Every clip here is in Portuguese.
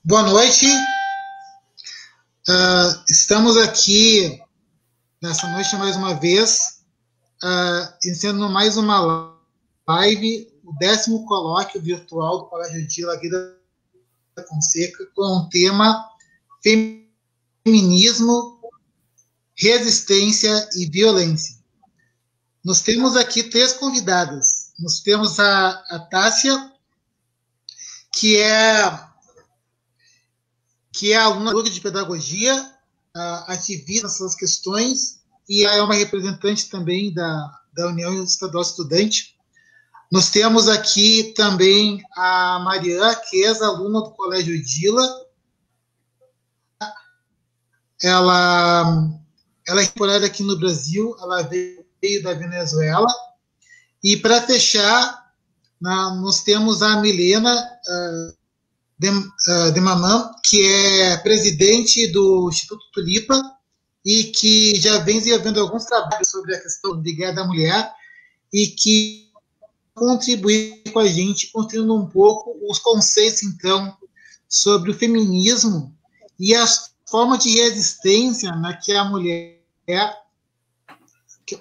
Boa noite. Estamos aqui nessa noite mais uma vez, iniciando mais uma live, o 10º colóquio virtual do Colégio Dila aqui da Fonseca, com o tema Feminismo, Resistência e Violência. Nós temos aqui 3 convidadas. Nós temos a Tássia, que é aluna de pedagogia, ativista nessas questões, e é uma representante também da União Estadual Estudante. Nós temos aqui também a Mariana, que é aluna do Colégio Dila. Ela é temporada aqui no Brasil, ela veio da Venezuela. E para fechar, nós temos a Milena de Mamam, que é presidente do Instituto Tulipa e que já vem desenvolvendo alguns trabalhos sobre a questão de guerra da mulher e que contribuir com a gente, construindo um pouco os conceitos, então, sobre o feminismo e as formas de resistência, né, que a mulher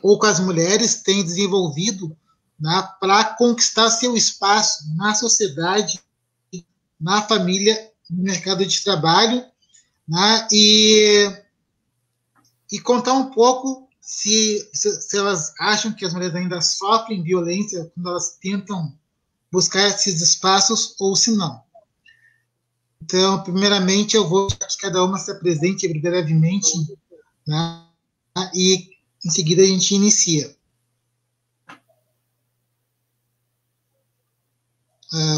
ou que as mulheres têm desenvolvido, né, para conquistar seu espaço na sociedade, na família, no mercado de trabalho, né, e contar um pouco se elas acham que as mulheres ainda sofrem violência quando elas tentam buscar esses espaços ou se não. Então, primeiramente, eu vou que cada uma se apresente brevemente, né, e em seguida a gente inicia.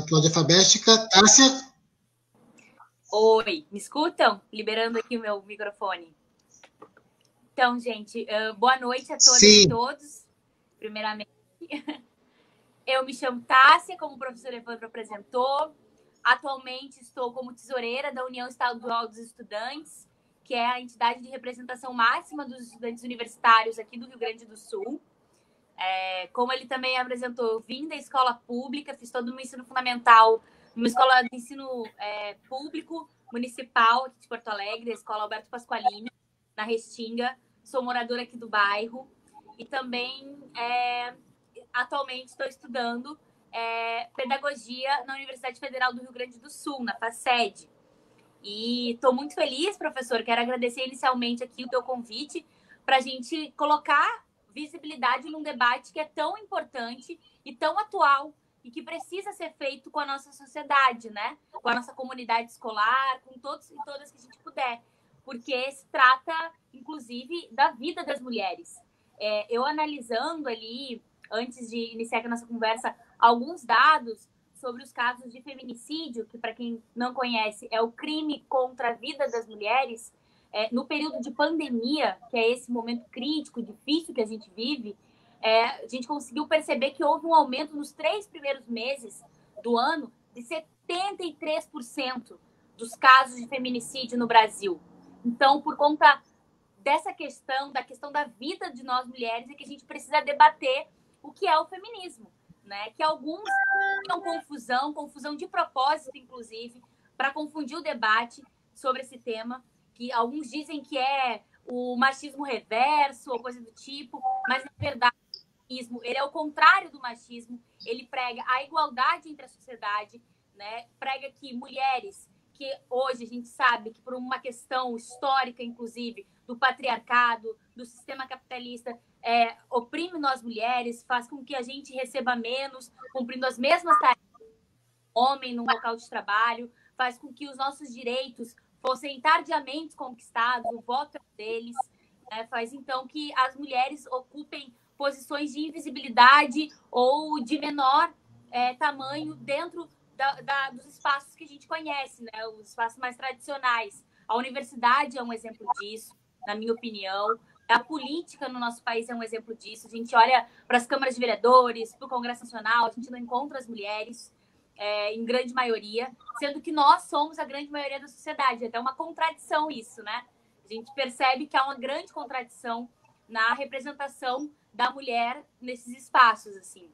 Por ordem alfabética, Tássia. Oi, me escutam? Liberando aqui o meu microfone. Então, gente, boa noite a todas e todos. Primeiramente, eu me chamo Tássia, como o professor Evandro apresentou. Atualmente estou como tesoureira da União Estadual dos Estudantes, que é a entidade de representação máxima dos estudantes universitários aqui do Rio Grande do Sul. Como ele também apresentou, eu vim da escola pública, fiz todo o meu ensino fundamental numa escola de ensino público municipal aqui de Porto Alegre, a Escola Alberto Pasqualini, na Restinga. Sou moradora aqui do bairro e também atualmente estou estudando pedagogia na Universidade Federal do Rio Grande do Sul, na FACED. E estou muito feliz, professor, quero agradecer inicialmente aqui o teu convite para a gente colocar visibilidade num debate que é tão importante e tão atual e que precisa ser feito com a nossa sociedade, né? Com a nossa comunidade escolar, com todos e todas que a gente puder, porque se trata, inclusive, da vida das mulheres. Eu analisando ali, antes de iniciar a nossa conversa, alguns dados sobre os casos de feminicídio, que, para quem não conhece, é o crime contra a vida das mulheres, no período de pandemia, que é esse momento crítico, difícil que a gente vive, a gente conseguiu perceber que houve um aumento nos 3 primeiros meses do ano de 73% dos casos de feminicídio no Brasil. Então, por conta dessa questão, da questão da vida de nós mulheres, é que a gente precisa debater o que é o feminismo, né? Que alguns tinham confusão de propósito, inclusive, para confundir o debate sobre esse tema, que alguns dizem que é o machismo reverso ou coisa do tipo, mas, na verdade, ele é o contrário do machismo, ele prega a igualdade entre a sociedade, né? Prega que mulheres, que hoje a gente sabe que por uma questão histórica, inclusive, do patriarcado, do sistema capitalista, oprime nós mulheres, faz com que a gente receba menos, cumprindo as mesmas tarefas do homem no local de trabalho, faz com que os nossos direitos fossem tardiamente conquistados, o voto é deles, né? Faz então que as mulheres ocupem posições de invisibilidade ou de menor tamanho dentro dos espaços que a gente conhece, né? Os espaços mais tradicionais. A universidade é um exemplo disso, na minha opinião. A política no nosso país é um exemplo disso. A gente olha para as câmaras de vereadores, para o Congresso Nacional, a gente não encontra as mulheres em grande maioria, sendo que nós somos a grande maioria da sociedade. É até uma contradição isso, né? A gente percebe que há uma grande contradição na representação da mulher nesses espaços, assim.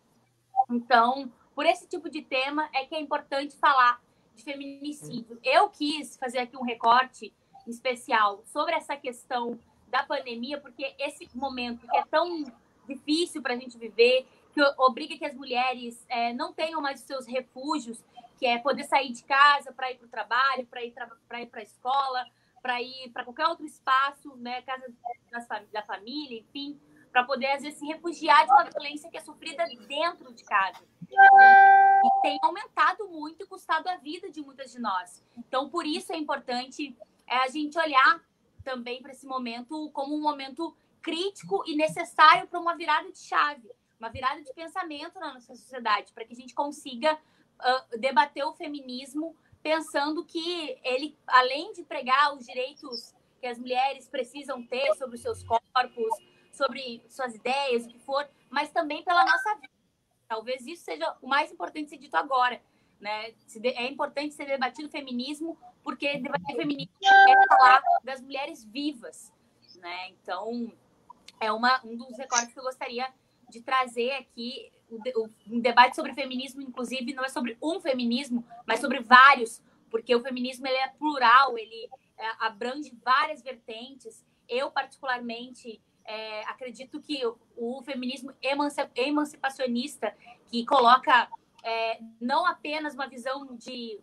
Então, por esse tipo de tema é que é importante falar de feminicídio. Eu quis fazer aqui um recorte especial sobre essa questão da pandemia, porque esse momento que é tão difícil para a gente viver, que obriga que as mulheres não tenham mais os seus refúgios, que é poder sair de casa para ir para o trabalho, para ir para a escola, para ir para qualquer outro espaço, né, casa da família, enfim, para poder, às vezes, se refugiar de uma violência que é sofrida dentro de casa. E tem aumentado muito e custado a vida de muitas de nós. Então, por isso é importante a gente olhar também para esse momento como um momento crítico e necessário para uma virada de chave, uma virada de pensamento na nossa sociedade, para que a gente consiga debater o feminismo pensando que ele, além de pregar os direitos que as mulheres precisam ter sobre os seus corpos, sobre suas ideias, o que for, mas também pela nossa vida. Talvez isso seja o mais importante ser dito agora, né? É importante ser debatido o feminismo, porque debater feminismo é falar das mulheres vivas, né? Então, é um dos recortes que eu gostaria de trazer aqui. Um debate sobre feminismo, inclusive, não é sobre um feminismo, mas sobre vários, porque o feminismo ele é plural, ele abrange várias vertentes. Eu, particularmente, acredito que o feminismo emancipacionista, que coloca não apenas uma visão de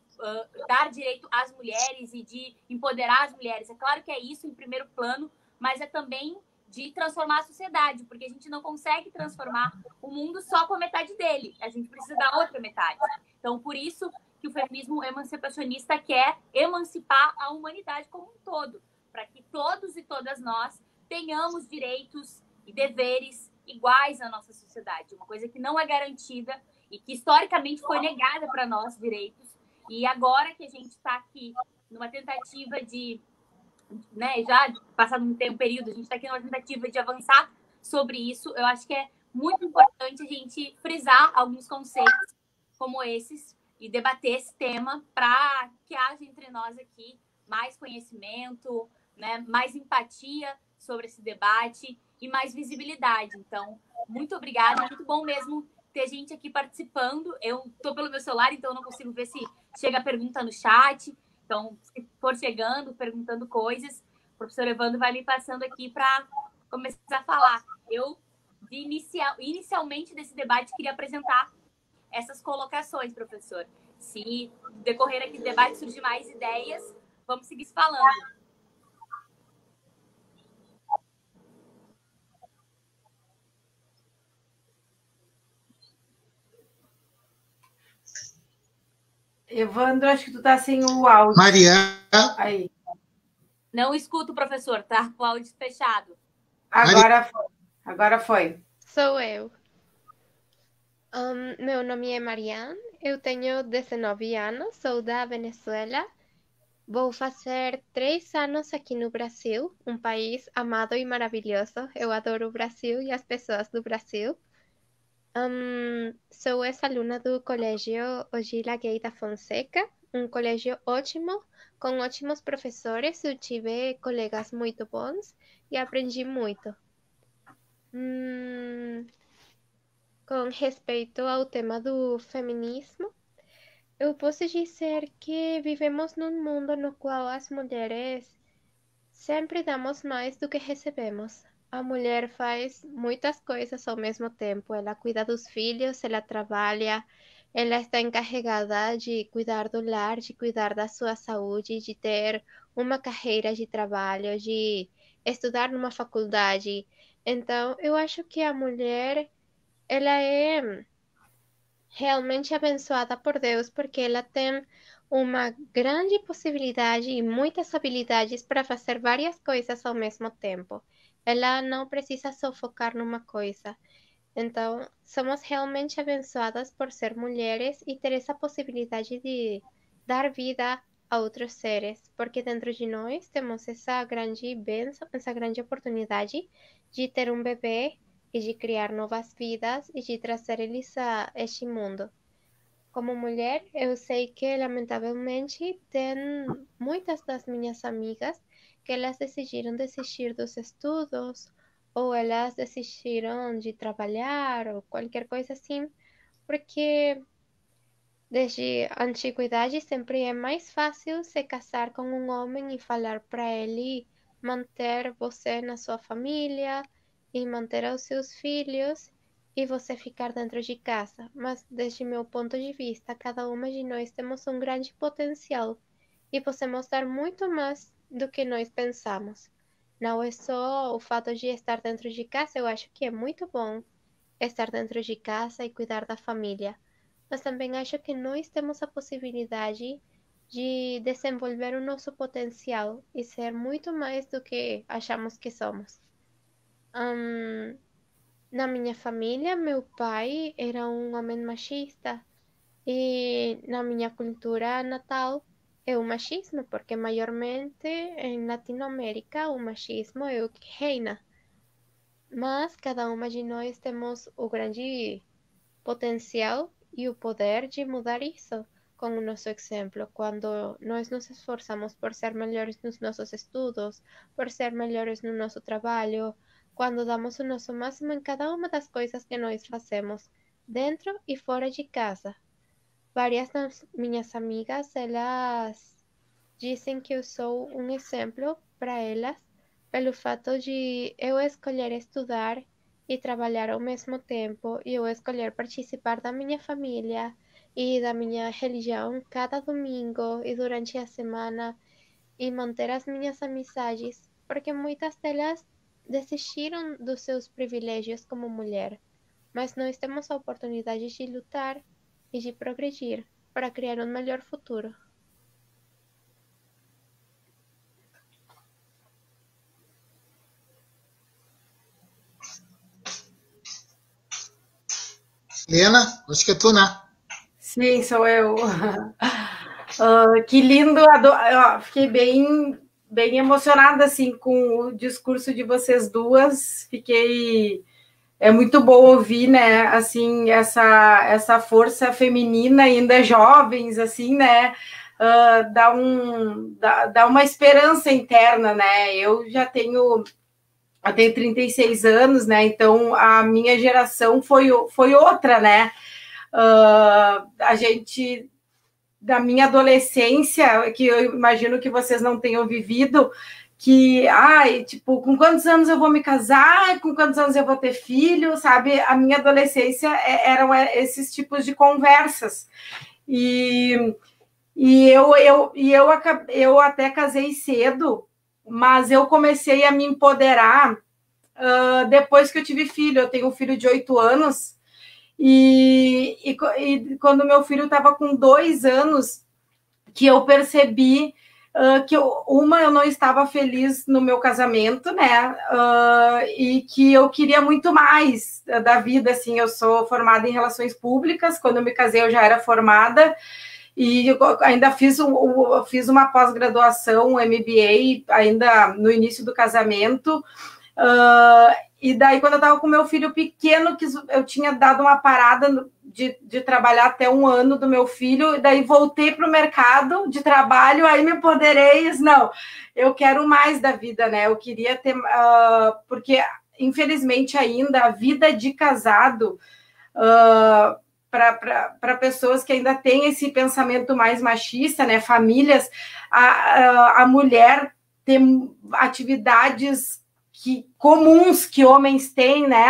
dar direito às mulheres e de empoderar as mulheres, é claro que é isso em primeiro plano, mas é também de transformar a sociedade, porque a gente não consegue transformar o mundo só com a metade dele, a gente precisa da outra metade. Então, por isso que o feminismo emancipacionista quer emancipar a humanidade como um todo, para que todos e todas nós tenhamos direitos e deveres iguais na nossa sociedade, uma coisa que não é garantida e que historicamente foi negada para nós, direitos, e agora que a gente está aqui numa tentativa de, né, já passado um período, a gente está aqui numa tentativa de avançar sobre isso, eu acho que é muito importante a gente frisar alguns conceitos como esses e debater esse tema para que haja entre nós aqui mais conhecimento, né, mais empatia sobre esse debate e mais visibilidade. Então, muito obrigada, muito bom mesmo ter gente aqui participando. Eu estou pelo meu celular, então eu não consigo ver se chega a pergunta no chat. Então, se for chegando, perguntando coisas, o professor Evandro vai me passando aqui para começar a falar. Eu, inicialmente desse debate, queria apresentar essas colocações, professor. Se decorrer aqui do debate surgir mais ideias, vamos seguir falando. Evandro, acho que tu tá sem o áudio. Mariana. Aí. Não escuto, professor, tá com o áudio fechado. Agora foi. Sou eu. Meu nome é Mariana, eu tenho 19 anos, sou da Venezuela. Vou fazer 3 anos aqui no Brasil, um país amado e maravilhoso. Eu adoro o Brasil e as pessoas do Brasil. Sou ex-aluna do Colégio Ogila Gay da Fonseca, um colégio ótimo, com ótimos professores. Eu tive colegas muito bons e aprendi muito. Com respeito ao tema do feminismo, eu posso dizer que vivemos num mundo no qual as mulheres sempre damos mais do que recebemos. A mulher faz muitas coisas ao mesmo tempo. Ela cuida dos filhos, ela trabalha, ela está encarregada de cuidar do lar, de cuidar da sua saúde, de ter uma carreira de trabalho, de estudar numa faculdade. Então, eu acho que a mulher, ela é realmente abençoada por Deus, porque ela tem uma grande possibilidade e muitas habilidades para fazer várias coisas ao mesmo tempo. Ela não precisa só focar numa coisa. Então, somos realmente abençoadas por ser mulheres e ter essa possibilidade de dar vida a outros seres, porque dentro de nós temos essa grande bênção, essa grande oportunidade de ter um bebê e de criar novas vidas e de trazer eles a este mundo. Como mulher, eu sei que, lamentavelmente, tem muitas das minhas amigas que elas decidiram desistir dos estudos ou elas desistiram de trabalhar ou qualquer coisa assim, porque Desde a antiguidade sempre é mais fácil se casar com um homem e falar para ele manter você na sua família e manter os seus filhos e você ficar dentro de casa. Mas desde meu ponto de vista, cada uma de nós temos um grande potencial e podemos dar muito mais do que nós pensamos. Não é só o fato de estar dentro de casa, eu acho que é muito bom estar dentro de casa e cuidar da família. Mas também acho que nós temos a possibilidade de desenvolver o nosso potencial e ser muito mais do que achamos que somos. Na minha família, meu pai era um homem machista e na minha cultura natal é o machismo, porque maiormente em Latinoamérica o machismo é o que reina. Mas cada uma de nós temos o grande potencial e o poder de mudar isso com o nosso exemplo. Quando nós nos esforçamos por ser melhores nos nossos estudos, por ser melhores no nosso trabalho, quando damos o nosso máximo em cada uma das coisas que nós fazemos, dentro e fora de casa. Várias das minhas amigas, elas dizem que eu sou um exemplo para elas pelo fato de eu escolher estudar e trabalhar ao mesmo tempo, e eu escolher participar da minha família e da minha religião cada domingo e durante a semana e manter as minhas amizades, porque muitas delas desistiram dos seus privilégios como mulher, mas nós temos a oportunidade de lutar e de progredir para criar um melhor futuro. Helena, acho que é tu, né? Sim, sou eu. Que lindo, fiquei bem emocionada assim com o discurso de vocês duas. É muito bom ouvir, né? Assim, essa força feminina, ainda jovens, assim, né? Dá uma esperança interna, né? Eu tenho 36 anos, né? Então a minha geração foi outra, né? A gente, da minha adolescência, que eu imagino que vocês não tenham vivido, que, tipo, com quantos anos eu vou me casar, com quantos anos eu vou ter filho, sabe? A minha adolescência eram esses tipos de conversas. E eu até casei cedo, mas eu comecei a me empoderar depois que eu tive filho. Eu tenho um filho de 8 anos, e quando meu filho estava com 2 anos, que eu percebi que eu não estava feliz no meu casamento, né? E que eu queria muito mais da vida, assim. Eu sou formada em relações públicas. Quando eu me casei, eu já era formada. E eu ainda fiz uma pós-graduação, um MBA, ainda no início do casamento. E daí, quando eu estava com meu filho pequeno, eu tinha dado uma parada de trabalhar até 1 ano do meu filho, e daí voltei para o mercado de trabalho, aí me empoderei e disse, não, eu quero mais da vida, né? Eu queria ter... porque, infelizmente, ainda a vida de casado... para pessoas que ainda têm esse pensamento mais machista, né? Famílias, a mulher tem atividades comuns que homens têm, né?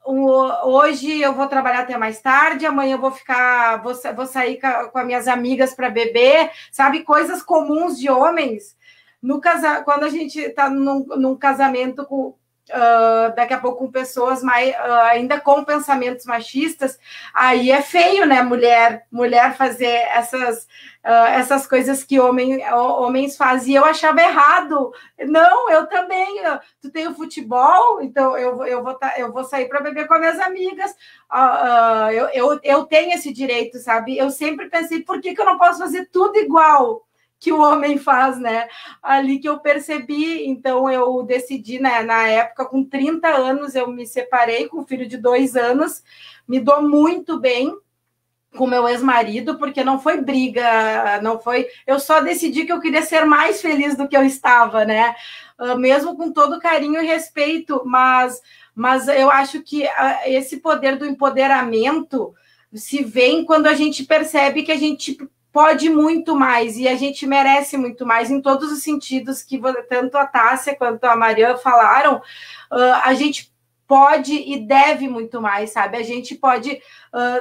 Hoje eu vou trabalhar até mais tarde, amanhã eu vou sair com as minhas amigas para beber, sabe? Coisas comuns de homens. Quando a gente está num casamento com... daqui a pouco com pessoas ainda com pensamentos machistas, aí é feio, né? Mulher fazer essas coisas que homens fazem. Eu achava errado. Não, eu também. Tu tem o futebol, então eu vou sair para beber com as minhas amigas. Eu tenho esse direito, sabe? Eu sempre pensei, por que eu não posso fazer tudo igual que o homem faz, né? Ali que eu percebi, então eu decidi, né, na época, com 30 anos, eu me separei com um filho de 2 anos, me dou muito bem com meu ex-marido, porque não foi briga, não foi... Eu só decidi que eu queria ser mais feliz do que eu estava, né? Mesmo com todo carinho e respeito, mas eu acho que esse poder do empoderamento se vêem quando a gente percebe que a gente pode muito mais e a gente merece muito mais em todos os sentidos que tanto a Tássia quanto a Mariana falaram. A gente pode e deve muito mais, sabe? A gente pode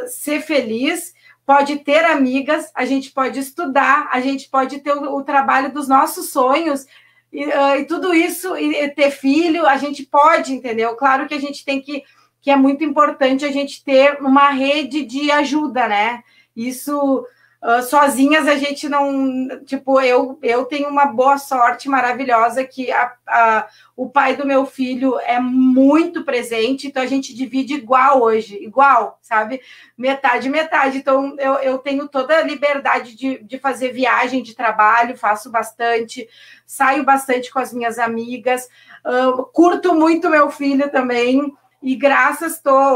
ser feliz, pode ter amigas, a gente pode estudar, a gente pode ter o trabalho dos nossos sonhos e tudo isso, e ter filho, a gente pode, entendeu? Claro que a gente tem que é muito importante a gente ter uma rede de ajuda, né? Isso... sozinhas a gente não... Tipo, eu tenho uma boa sorte maravilhosa que o pai do meu filho é muito presente, então a gente divide igual hoje, igual, sabe? Metade, metade. Então eu tenho toda a liberdade de fazer viagem de trabalho, faço bastante, saio bastante com as minhas amigas, curto muito meu filho também, e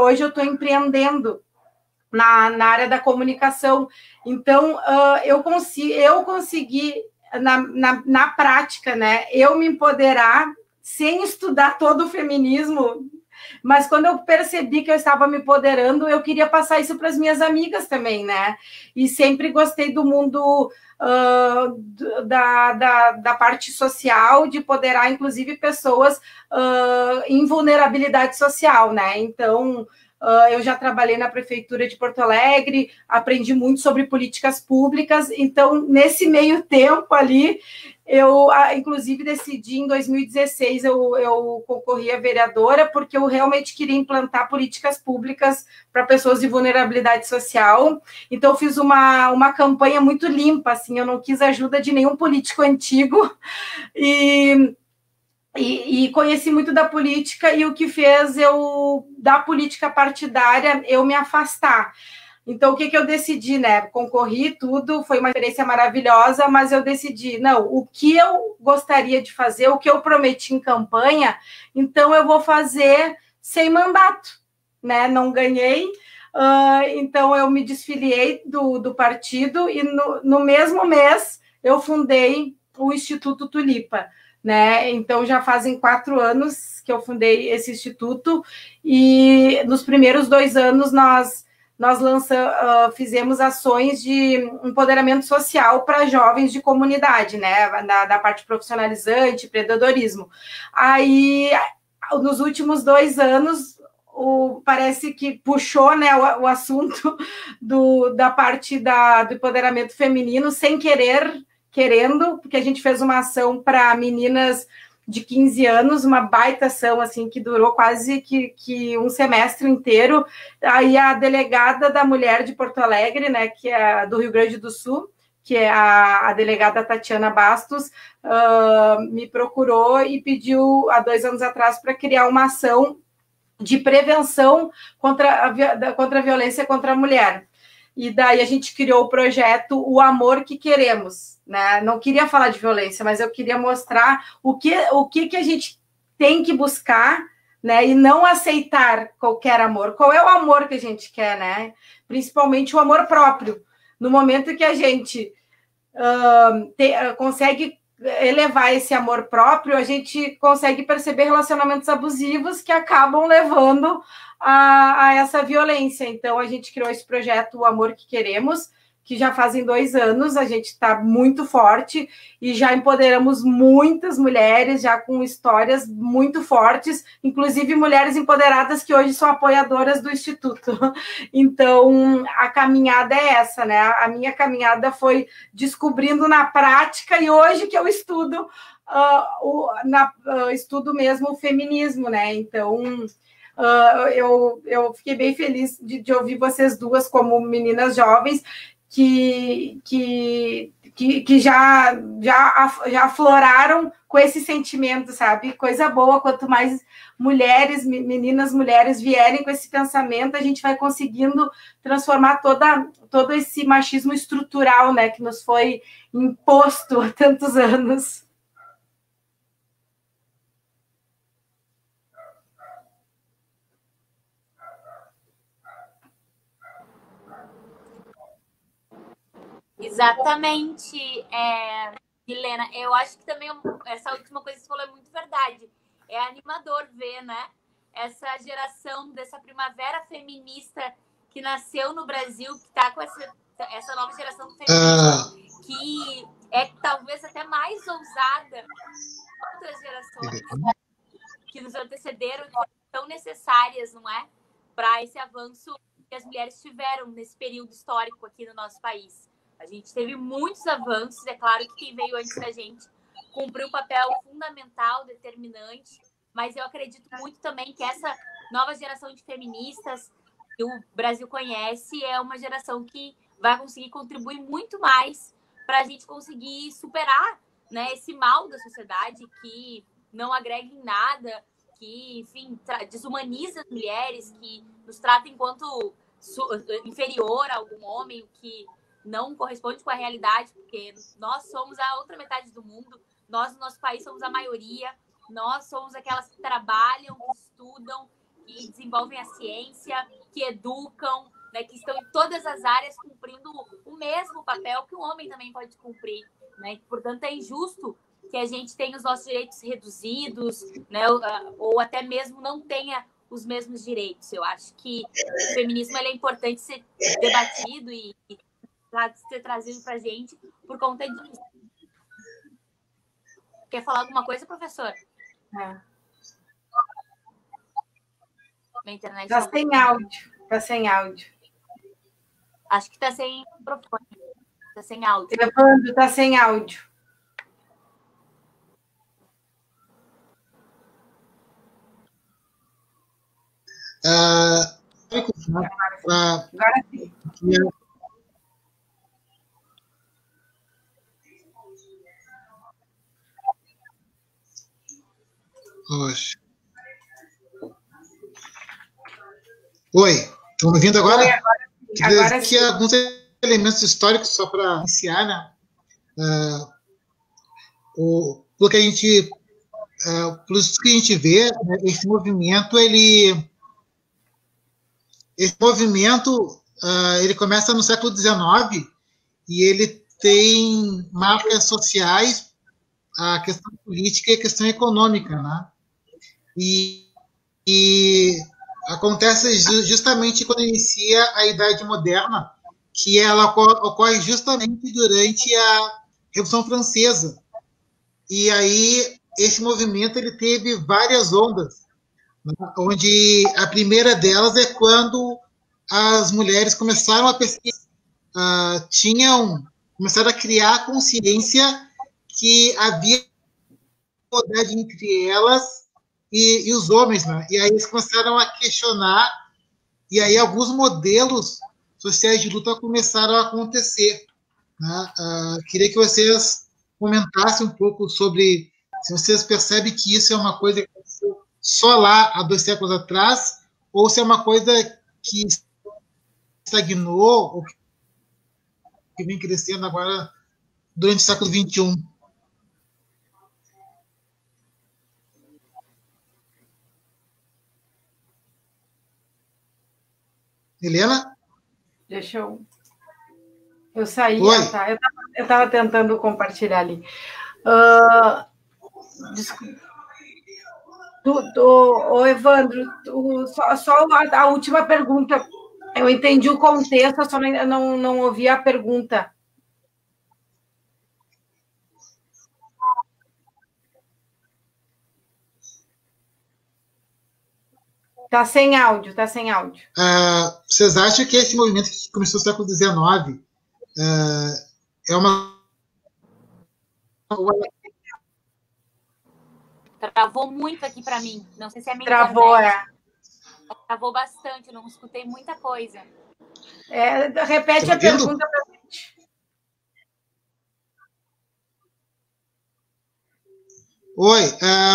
hoje eu estou empreendendo na área da comunicação. Então, eu consegui na prática, né, eu me empoderar sem estudar todo o feminismo, mas quando eu percebi que eu estava me empoderando, eu queria passar isso para as minhas amigas também, né? E sempre gostei do mundo da parte social, de empoderar, inclusive, pessoas em vulnerabilidade social, né? Então, eu já trabalhei na Prefeitura de Porto Alegre, aprendi muito sobre políticas públicas, então, nesse meio tempo ali, eu, inclusive, decidi, em 2016, eu concorri a vereadora, porque eu realmente queria implantar políticas públicas para pessoas de vulnerabilidade social. Então, eu fiz uma campanha muito limpa, assim, eu não quis ajuda de nenhum político antigo, e conheci muito da política, e o que fez da política partidária, eu me afastar. Então, o que eu decidi, né? Concorri, tudo, foi uma experiência maravilhosa, mas eu decidi, não, o que eu gostaria de fazer, o que eu prometi em campanha, então eu vou fazer sem mandato, né? Não ganhei, então eu me desfiliei do partido, e no mesmo mês eu fundei o Instituto Tulipa, né? Então já fazem 4 anos que eu fundei esse instituto, e nos primeiros 2 anos nós fizemos ações de empoderamento social para jovens de comunidade, né? Da parte profissionalizante, empreendedorismo. Aí, nos últimos 2 anos, parece que puxou, né, o assunto da parte do empoderamento feminino, sem querendo, porque a gente fez uma ação para meninas de 15 anos, uma baita ação, assim, que durou quase que um semestre inteiro. Aí a delegada da mulher de Porto Alegre, né, que é do Rio Grande do Sul, que é a delegada Tatiana Bastos, me procurou e pediu, há 2 anos atrás, para criar uma ação de prevenção contra a violência contra a mulher. E daí a gente criou o projeto O Amor que Queremos, né? Não queria falar de violência, mas eu queria mostrar o que a gente tem que buscar, né? E não aceitar qualquer amor. Qual é o amor que a gente quer, né? Principalmente o amor próprio. No momento que a gente consegue elevar esse amor próprio, a gente consegue perceber relacionamentos abusivos que acabam levando a essa violência. Então, a gente criou esse projeto, O Amor que Queremos, que já fazem 2 anos, a gente está muito forte e já empoderamos muitas mulheres, já com histórias muito fortes, inclusive mulheres empoderadas que hoje são apoiadoras do Instituto. Então, a caminhada é essa, né? A minha caminhada foi descobrindo na prática, e hoje que eu estudo, estudo mesmo o feminismo, né? Então, eu fiquei bem feliz de ouvir vocês duas como meninas jovens que já afloraram com esse sentimento, sabe? Coisa boa, quanto mais mulheres vierem com esse pensamento, a gente vai conseguindo transformar todo esse machismo estrutural, né, que nos foi imposto há tantos anos. Exatamente, Helena. Eu acho que também essa última coisa que você falou é muito verdade. É animador ver, né? Essa geração dessa primavera feminista que nasceu no Brasil, que está com essa nova geração do feminismo, que é talvez até mais ousada que outras gerações que nos antecederam, que foram tão necessárias, não é? Para esse avanço que as mulheres tiveram nesse período histórico aqui no nosso país. A gente teve muitos avanços, é claro que quem veio antes da gente cumpriu um papel fundamental, determinante, mas eu acredito muito também que essa nova geração de feministas que o Brasil conhece é uma geração que vai conseguir contribuir muito mais para a gente conseguir superar, né, esse mal da sociedade que não agrega em nada, que, enfim, desumaniza as mulheres, que nos trata enquanto inferior a algum homem, que não corresponde com a realidade, porque nós somos a outra metade do mundo, nós, no nosso país, somos a maioria, nós somos aquelas que trabalham, que estudam, que desenvolvem a ciência, que educam, né, que estão em todas as áreas cumprindo o mesmo papel que o homem também pode cumprir, né? Portanto, é injusto que a gente tenha os nossos direitos reduzidos, né, ou até mesmo não tenha os mesmos direitos. Eu acho que o feminismo é importante ser debatido e ser trazido para a gente por conta disso. Quer falar alguma coisa, professor? Minha internet tá sem áudio. Tá sem áudio. Acho que tá sem microfone. Tá sem áudio. Evandro, tá sem áudio. Agora sim. Oi, estão me ouvindo agora? Oi, agora aqui alguns elementos históricos só para iniciar, né? Pelo que a gente vê, né, esse movimento ele começa no século XIX e ele tem marcas sociais, a questão política e a questão econômica, né? E acontece justamente quando inicia a Idade Moderna, que ela ocorre justamente durante a Revolução Francesa. E aí esse movimento ele teve várias ondas, né? Onde a primeira delas é quando as mulheres começaram a pesquisar, começaram a criar consciência que havia igualdade entre elas e os homens, né? E aí eles começaram a questionar, e aí alguns modelos sociais de luta começaram a acontecer, né? Queria que vocês comentassem um pouco sobre se vocês percebem que isso é uma coisa que aconteceu só lá há 2 séculos atrás, ou se é uma coisa que estagnou, ou que vem crescendo agora durante o século XXI. Helena? Deixa eu sair. Oi. Tá? Eu estava tentando compartilhar ali. Desculpa. Evandro, só a última pergunta. Eu entendi o contexto, eu só não ouvi a pergunta. Tá sem áudio, tá sem áudio. Vocês acham que esse movimento que começou no século XIX é uma... Travou muito aqui para mim. Não sei se é a minha Travou, internet. Travou bastante, eu não escutei muita coisa. Repete a pergunta para a gente. Oi,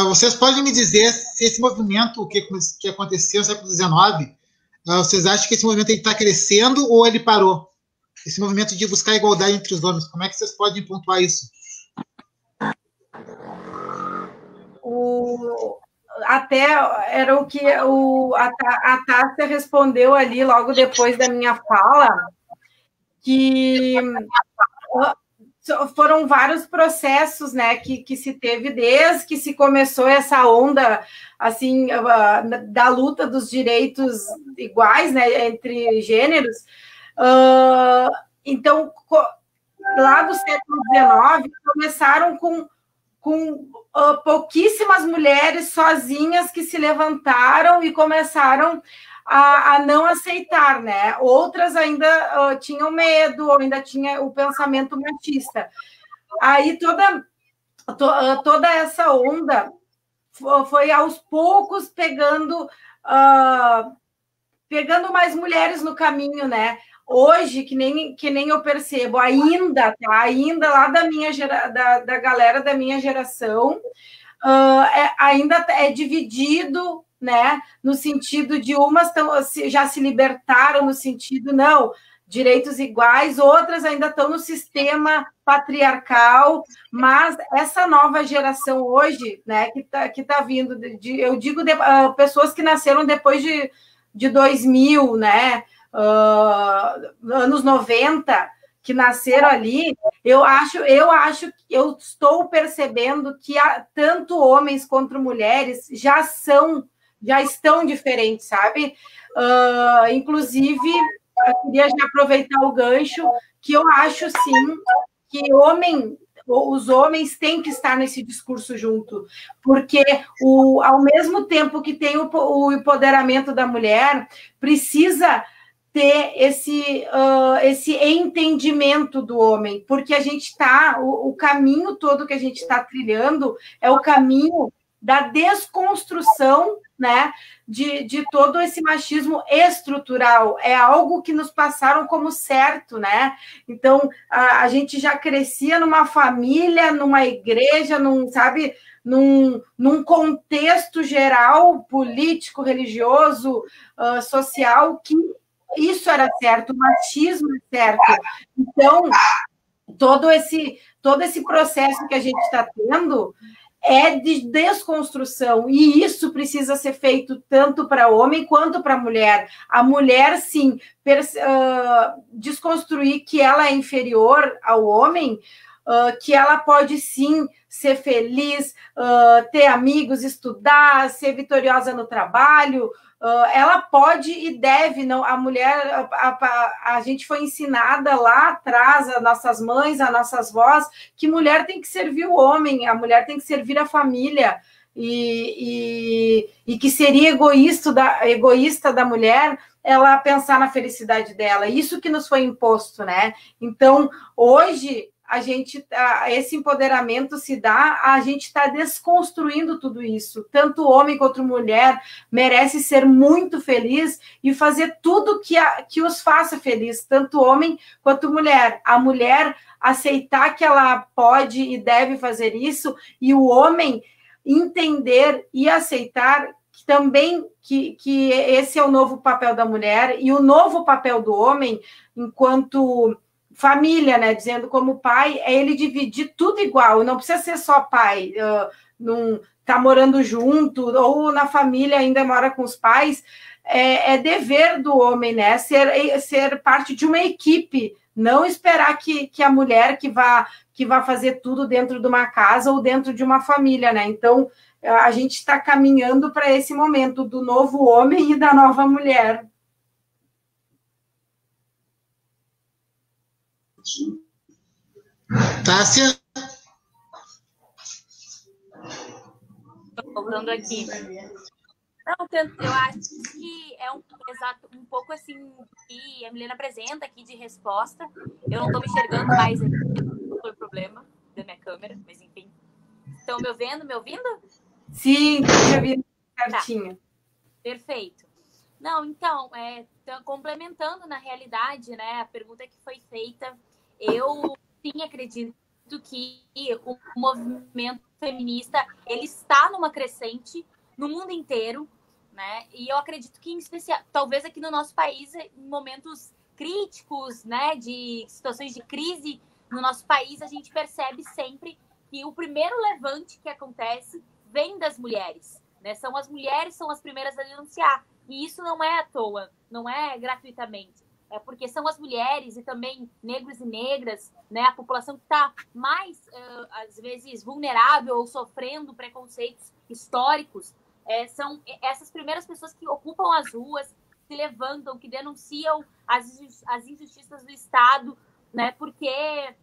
vocês podem me dizer se esse movimento que aconteceu no século XIX, vocês acham que esse movimento está crescendo ou ele parou? Esse movimento de buscar igualdade entre os homens, como é que vocês podem pontuar isso? Até era o que a Tássia respondeu ali logo depois da minha fala, que foram vários processos, né, que se teve desde que se começou essa onda, assim, da luta dos direitos iguais, né, entre gêneros. Então, lá do século XIX, começaram com pouquíssimas mulheres sozinhas que se levantaram e começaram a não aceitar, né? Outras ainda tinham medo, ou ainda tinha o pensamento machista. Aí toda essa onda foi aos poucos pegando mais mulheres no caminho, né? Hoje, que nem eu percebo, ainda lá da galera da minha geração, ainda é dividido, né? No sentido de umas já se libertaram, no sentido, não, direitos iguais, outras ainda estão no sistema patriarcal, mas essa nova geração hoje, né, que tá vindo, eu digo pessoas que nasceram depois de 2000, né, anos 90, que nasceram ali, eu estou percebendo que tanto homens quanto mulheres já estão diferentes, sabe? Inclusive, eu queria já aproveitar o gancho, que eu acho, sim, que os homens têm que estar nesse discurso junto, porque ao mesmo tempo que tem o empoderamento da mulher, precisa ter esse entendimento do homem, porque a gente o caminho todo que a gente está trilhando é o caminho da desconstrução, né, de todo esse machismo estrutural, é algo que nos passaram como certo, né? Então, a gente já crescia numa família, numa igreja, num contexto geral, político, religioso, social, que isso era certo, o machismo é certo. Então, todo esse processo que a gente está tendo é de desconstrução, e isso precisa ser feito tanto para homem quanto para mulher. A mulher, sim, desconstruir que ela é inferior ao homem, que ela pode, sim, ser feliz, ter amigos, estudar, ser vitoriosa no trabalho. Ela pode e deve, não, a mulher, a gente foi ensinada lá atrás, as nossas mães, as nossas vós, que mulher tem que servir o homem, a mulher tem que servir a família, e que seria egoísta da mulher ela pensar na felicidade dela, isso que nos foi imposto, né? Então, hoje, esse empoderamento se dá, a gente está desconstruindo tudo isso. Tanto homem quanto mulher merece ser muito feliz e fazer tudo que os faça feliz, tanto homem quanto mulher. A mulher aceitar que ela pode e deve fazer isso, e o homem entender e aceitar também que esse é o novo papel da mulher, e o novo papel do homem enquanto família, né, dizendo como pai, é ele dividir tudo igual, não precisa ser só pai, não tá morando junto, ou na família ainda mora com os pais, é dever do homem, né, ser parte de uma equipe, não esperar que a mulher que vá fazer tudo dentro de uma casa ou dentro de uma família, né, então a gente está caminhando para esse momento do novo homem e da nova mulher. Tássia? Estou voltando aqui. Não, eu acho que é um pouco assim que a Milena apresenta aqui de resposta. Eu não estou me enxergando mais aqui, foi o problema da minha câmera, mas enfim. Estão me ouvindo? Me ouvindo? Sim, já vi certinho. Tá. Perfeito. Não, então, complementando na realidade, né, a pergunta que foi feita, eu sim acredito que o movimento feminista ele está numa crescente no mundo inteiro, né? E eu acredito que, em especial, talvez aqui no nosso país, em momentos críticos, né, de situações de crise no nosso país, a gente percebe sempre que o primeiro levante que acontece vem das mulheres, né? As mulheres são as primeiras a denunciar, e isso não é à toa, não é gratuitamente. porque são as mulheres e também negros e negras, né, a população que está mais, às vezes, vulnerável ou sofrendo preconceitos históricos, são essas primeiras pessoas que ocupam as ruas, se levantam, que denunciam as injustiças do Estado, né, porque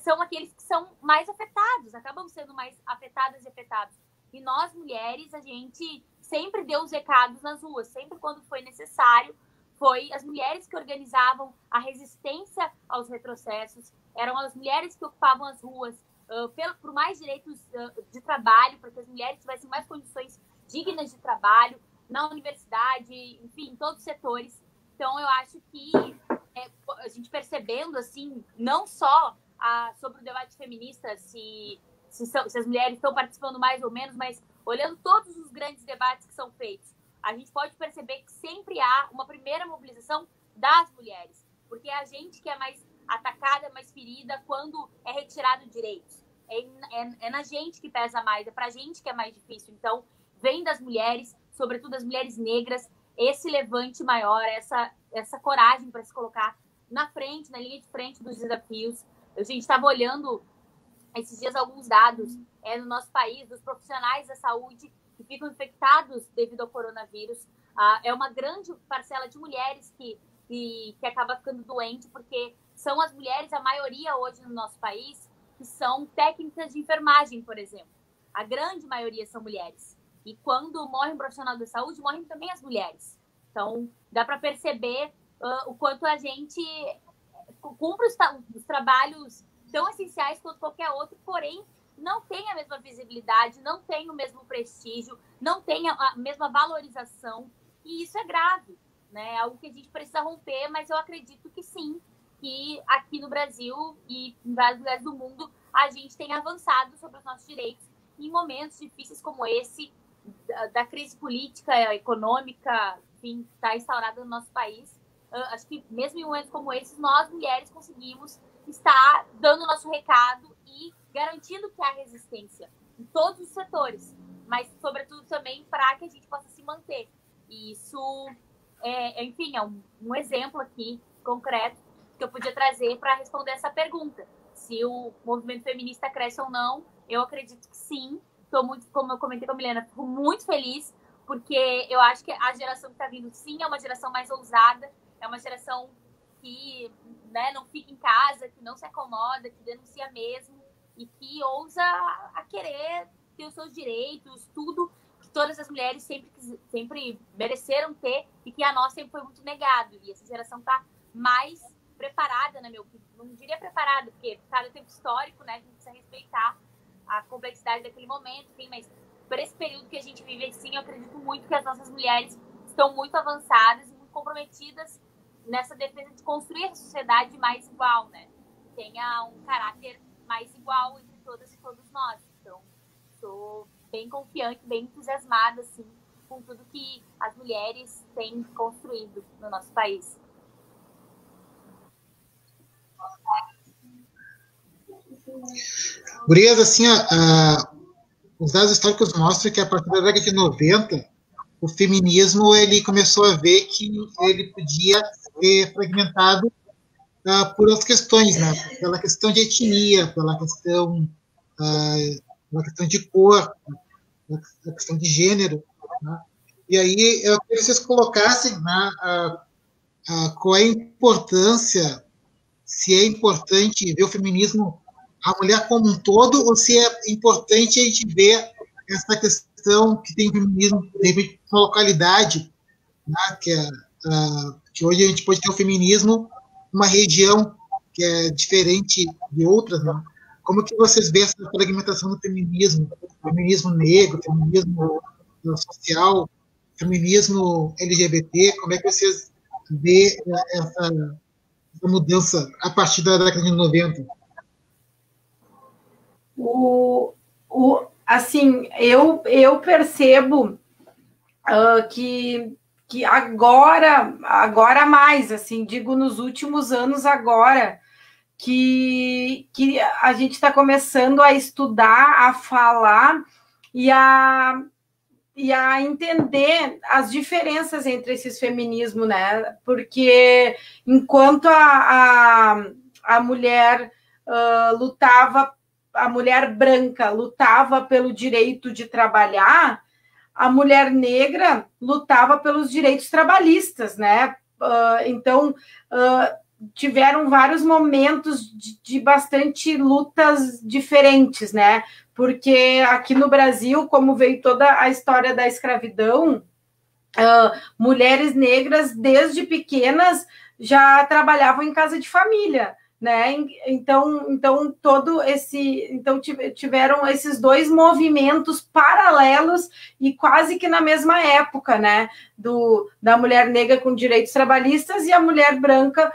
são aqueles que são mais afetados, acabam sendo mais afetadas e afetados. E nós, mulheres, a gente sempre deu os recados nas ruas, sempre quando foi necessário. Foi as mulheres que organizavam a resistência aos retrocessos, eram as mulheres que ocupavam as ruas por mais direitos de trabalho, para que as mulheres tivessem mais condições dignas de trabalho, na universidade, enfim, em todos os setores. Então, eu acho que a gente percebendo, assim, não só sobre o debate feminista, se as mulheres estão participando mais ou menos, mas olhando todos os grandes debates que são feitos, a gente pode perceber que sempre há uma primeira mobilização das mulheres, porque é a gente que é mais atacada, mais ferida quando é retirado direitos. É na gente que pesa mais, é pra gente que é mais difícil. Então, vem das mulheres, sobretudo das mulheres negras, esse levante maior, essa coragem para se colocar na frente, na linha de frente dos desafios. A gente estava olhando esses dias alguns dados no nosso país, dos profissionais da saúde que ficam infectados devido ao coronavírus. É uma grande parcela de mulheres que acaba ficando doente, porque são as mulheres, a maioria hoje no nosso país, que são técnicas de enfermagem, por exemplo. A grande maioria são mulheres. E quando morre um profissional da saúde, morrem também as mulheres. Então, dá para perceber o quanto a gente cumpre os trabalhos tão essenciais quanto qualquer outro, porém, não tem a mesma visibilidade, não tem o mesmo prestígio, não tem a mesma valorização, e isso é grave, né? É algo que a gente precisa romper, mas eu acredito que sim, que aqui no Brasil e em vários lugares do mundo a gente tem avançado sobre os nossos direitos em momentos difíceis como esse, da crise política, econômica, enfim, que está instaurada no nosso país. Acho que mesmo em momentos como esses, nós, mulheres, conseguimos estar dando o nosso recado e garantindo que há resistência em todos os setores, mas, sobretudo, também para que a gente possa se manter. E isso, enfim, é um exemplo aqui, concreto, que eu podia trazer para responder essa pergunta. Se o movimento feminista cresce ou não, eu acredito que sim. Estou muito, como eu comentei com a Milena, fico muito feliz, porque eu acho que a geração que está vindo, sim, é uma geração mais ousada, é uma geração que, né, não fica em casa, que não se acomoda, que denuncia mesmo e que ousa a querer ter os seus direitos, tudo que todas as mulheres sempre mereceram ter e que a nossa sempre foi muito negado. E essa geração está mais preparada, né, não diria preparada, porque cada tempo histórico, né, a gente precisa respeitar a complexidade daquele momento, enfim, mas por esse período que a gente vive, sim, eu acredito muito que as nossas mulheres estão muito avançadas e muito comprometidas nessa defesa de construir a sociedade mais igual, né? Tenha um caráter mais igual entre todas e todos nós. Então, sou bem confiante, bem entusiasmada, assim, com tudo que as mulheres têm construído no nosso país. Gurias, assim, os dados históricos mostram que a partir da década de 90, o feminismo ele começou a ver que ele podia ser fragmentado por outras questões, né? Pela questão de etnia, pela questão de cor, pela questão de gênero, né? E aí eu queria que vocês colocassem, né, qual é a importância, se é importante ver o feminismo, a mulher como um todo, ou se é importante a gente ver essa questão que tem feminismo, de repente, uma localidade, né, que hoje a gente pode ter o feminismo uma região que é diferente de outras, né? Como que vocês veem essa fragmentação do feminismo negro, feminismo social, feminismo LGBT, como é que vocês veem essa mudança a partir da década de 90? Assim, eu percebo que agora mais, assim, digo nos últimos anos agora, que a gente está começando a estudar, a falar e a a entender as diferenças entre esses feminismos, né? Porque enquanto a mulher lutava, a mulher branca lutava pelo direito de trabalhar, a mulher negra lutava pelos direitos trabalhistas, né? Então, tiveram vários momentos de bastante lutas diferentes, né? Porque aqui no Brasil, como veio toda a história da escravidão, mulheres negras, desde pequenas, já trabalhavam em casa de família, né? Então tiveram esses dois movimentos paralelos e quase que na mesma época, né? Da mulher negra com direitos trabalhistas e a mulher branca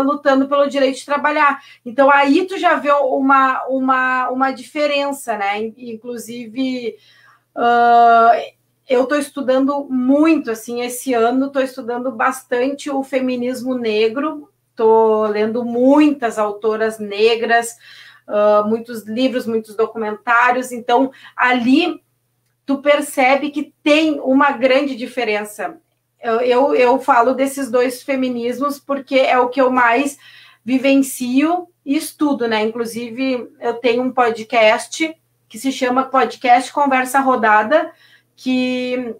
lutando pelo direito de trabalhar. Então aí tu já vê uma diferença, né? Inclusive eu estou estudando muito, assim, esse ano estou estudando bastante o feminismo negro. Estou lendo muitas autoras negras, muitos livros, muitos documentários. Então, ali, tu percebe que tem uma grande diferença. Eu falo desses dois feminismos porque é o que eu mais vivencio e estudo, né? Inclusive, eu tenho um podcast que se chama Podcast Conversa Rodada, que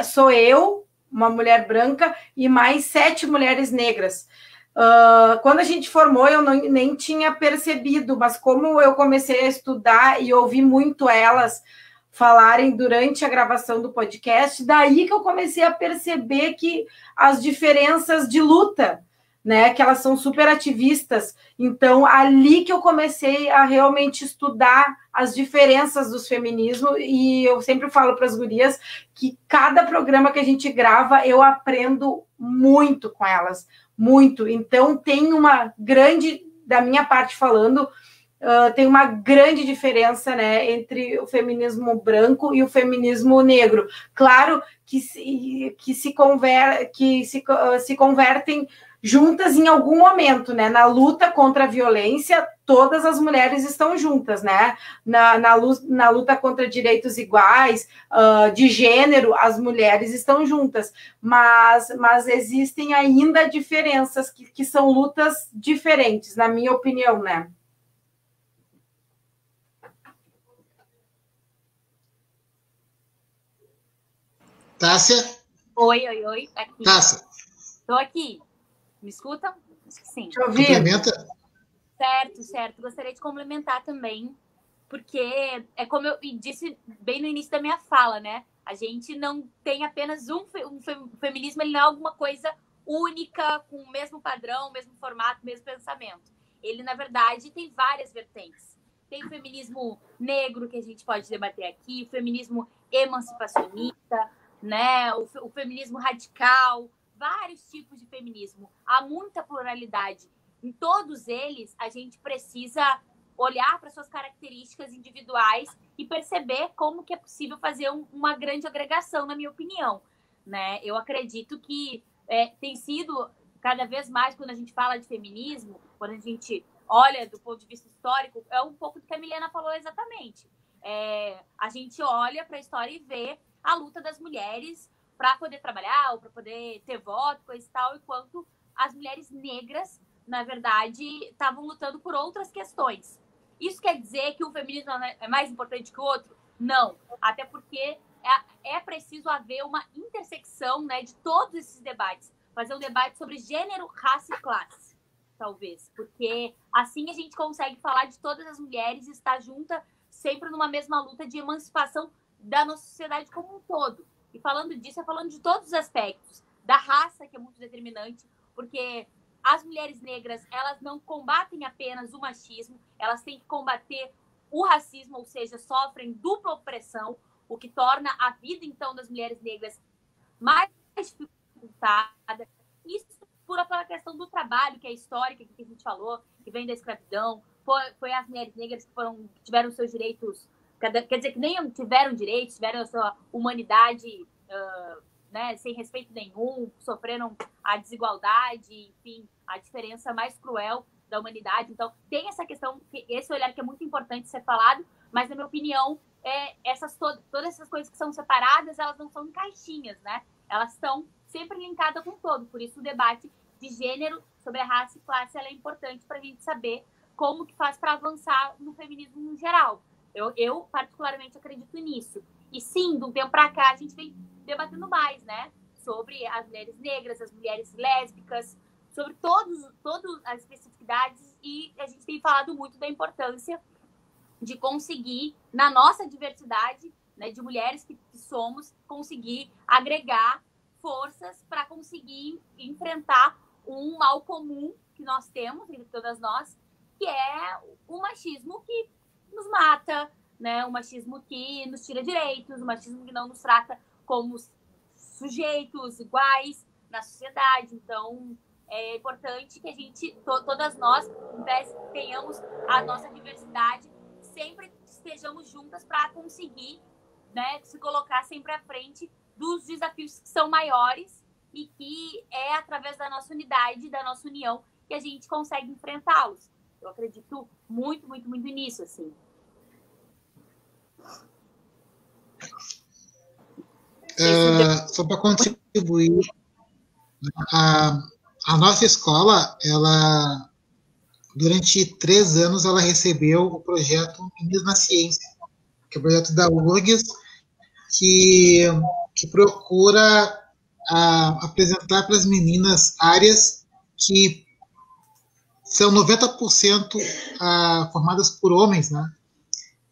sou eu, uma mulher branca, e mais 7 mulheres negras. Quando a gente formou, eu nem tinha percebido, mas como eu comecei a estudar e ouvi muito elas falarem durante a gravação do podcast, daí que eu comecei a perceber que as diferenças de luta, né, que elas são super ativistas. Então, ali que eu comecei a realmente estudar as diferenças dos feminismos, e eu sempre falo para as gurias que cada programa que a gente grava, eu aprendo muito com elas, muito. Então, tem uma grande, da minha parte falando, tem uma grande diferença, né, entre o feminismo branco e o feminismo negro. Claro que se convertem juntas em algum momento, né? Na luta contra a violência, todas as mulheres estão juntas, né? Na luta contra direitos iguais, de gênero, as mulheres estão juntas. Mas existem ainda diferenças que são lutas diferentes, na minha opinião, né? Tássia? Oi. Aqui. Tássia. Estou aqui. Me escutam? Acho que sim. Complementa. Certo. Gostaria de complementar também, porque é como eu disse bem no início da minha fala, né? A gente não tem apenas o feminismo, ele não é alguma coisa única, com o mesmo padrão, o mesmo formato, o mesmo pensamento. Ele, na verdade, tem várias vertentes. Tem o feminismo negro, que a gente pode debater aqui, o feminismo emancipacionista, né? O feminismo radical, vários tipos de feminismo. Há muita pluralidade. Em todos eles, a gente precisa olhar para suas características individuais e perceber como que é possível fazer uma grande agregação, na minha opinião, né? Eu acredito que tem sido, cada vez mais, quando a gente fala de feminismo, quando a gente olha do ponto de vista histórico, é um pouco do que a Milena falou exatamente. A gente olha para a história e vê a luta das mulheres para poder trabalhar, ou para poder ter voto, coisa e tal, enquanto as mulheres negras, na verdade, estavam lutando por outras questões. Isso quer dizer que o feminismo é mais importante que o outro? Não. Até porque é preciso haver uma intersecção, né, de todos esses debates. Fazer um debate sobre gênero, raça e classe, talvez. Porque assim a gente consegue falar de todas as mulheres e estar junta sempre numa mesma luta de emancipação da nossa sociedade como um todo. E falando disso, falando de todos os aspectos. Da raça, que é muito determinante, porque as mulheres negras, elas não combatem apenas o machismo, elas têm que combater o racismo, ou seja, sofrem dupla opressão, o que torna a vida, então, das mulheres negras mais dificultada. Isso pela questão do trabalho, que é histórica, que a gente falou, que vem da escravidão, foi as mulheres negras que tiveram seus direitos, quer dizer, que nem tiveram direitos, tiveram a sua humanidade, né, sem respeito nenhum, sofreram a desigualdade, enfim, a diferença mais cruel da humanidade. Então, tem essa questão, esse olhar que é muito importante ser falado, mas, na minha opinião, todas essas coisas que são separadas, elas não são em caixinhas, né? Elas estão sempre linkadas com o todo. Por isso o debate de gênero sobre a raça e classe ela é importante para a gente saber como que faz para avançar no feminismo no geral. Eu particularmente acredito nisso. E sim, de um tempo para cá a gente vem debatendo mais, né? Sobre as mulheres negras, as mulheres lésbicas, sobre todas as especificidades, e a gente tem falado muito da importância de conseguir, na nossa diversidade, né, de mulheres que somos, conseguir agregar forças para conseguir enfrentar um mal comum que nós temos, entre todas nós, que é o machismo que nos mata, né? O machismo que nos tira direitos, o machismo que não nos trata como sujeitos iguais na sociedade. Então, é importante que a gente, todas nós, tenhamos a nossa diversidade, sempre estejamos juntas para conseguir, né, se colocar sempre à frente dos desafios que são maiores e que é através da nossa unidade, da nossa união, que a gente consegue enfrentá-los. Eu acredito muito, muito, muito nisso, assim. Só para contribuir, a nossa escola, ela, durante 3 anos, ela recebeu o projeto Meninas na Ciência, que é o projeto da URGS, que procura apresentar para as meninas áreas que são 90% formadas por homens, né?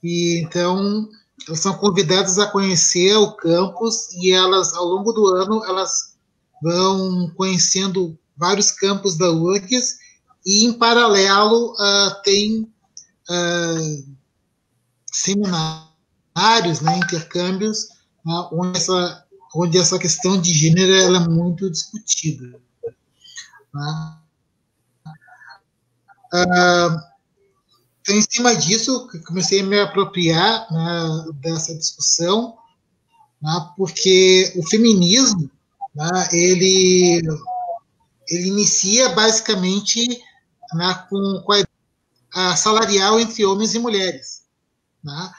E então elas são convidadas a conhecer o campus e elas, ao longo do ano, elas vão conhecendo vários campos da URGS e, em paralelo, tem seminários, né, intercâmbios, né, onde essa questão de gênero ela é muito discutida. Né? Então, em cima disso, comecei a me apropriar, né, dessa discussão, né, porque o feminismo, né, ele inicia basicamente, né, com a salarial entre homens e mulheres. Né?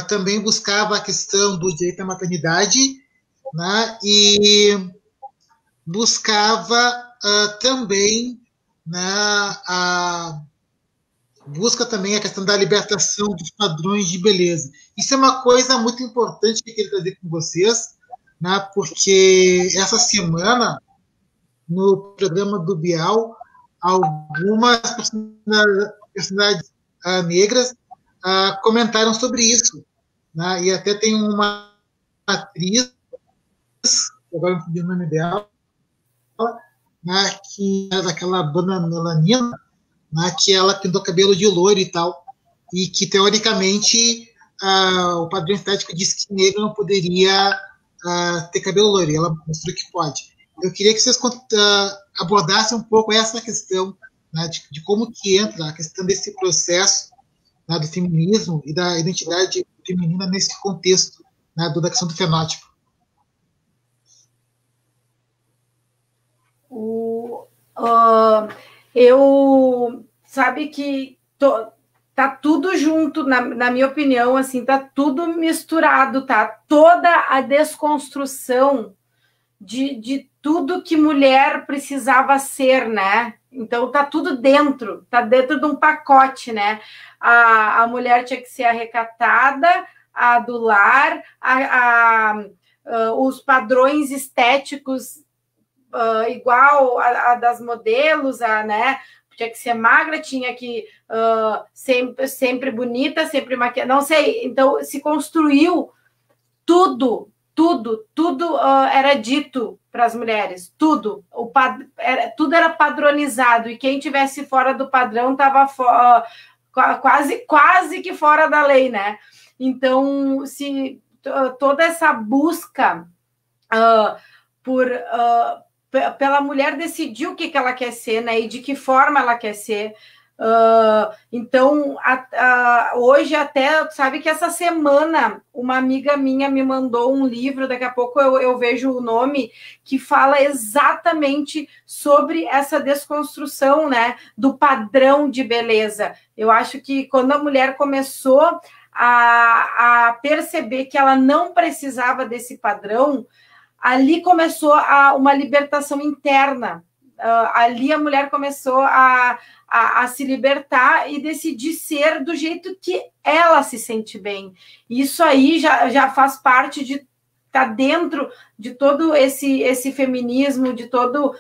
Também buscava a questão do direito à maternidade, né, e buscava também, né, busca também a questão da libertação dos padrões de beleza. Isso é uma coisa muito importante que eu queria trazer com vocês, né, porque essa semana, no programa do Bial, algumas personalidades negras comentaram sobre isso. Né, e até tem uma atriz, agora não sei o nome dela, né, que é daquela banda Melanina, né, que ela pintou cabelo de loiro e tal, e que, teoricamente, o padrão estético diz que negro não poderia ter cabelo loiro, e ela mostrou que pode. Eu queria que vocês abordassem um pouco essa questão, né, de como que entra a questão desse processo, né, do feminismo e da identidade feminina nesse contexto, né, da questão do fenótipo. Eu sabe que tá tudo junto, na minha opinião, assim, tá tudo misturado, tá? Toda a desconstrução de tudo que mulher precisava ser, né? Então tá tudo dentro, tá dentro de um pacote, né? A mulher tinha que ser a recatada, a do lar, os padrões estéticos igual a das modelos, né? Tinha que ser magra, tinha que sempre bonita, sempre maquiada, não sei. Então se construiu tudo era dito para as mulheres, tudo era padronizado, e quem tivesse fora do padrão estava quase que fora da lei, né? Então, se toda essa busca pela mulher decidir o que ela quer ser, né? E de que forma ela quer ser. Então, hoje até, sabe que essa semana uma amiga minha me mandou um livro, daqui a pouco eu vejo o nome, que fala exatamente sobre essa desconstrução, né, do padrão de beleza. Eu acho que quando a mulher começou a perceber que ela não precisava desse padrão, ali começou uma libertação interna. Ali a mulher começou a se libertar e decidir ser do jeito que ela se sente bem. Isso aí já faz parte de estar dentro de todo esse feminismo, de todo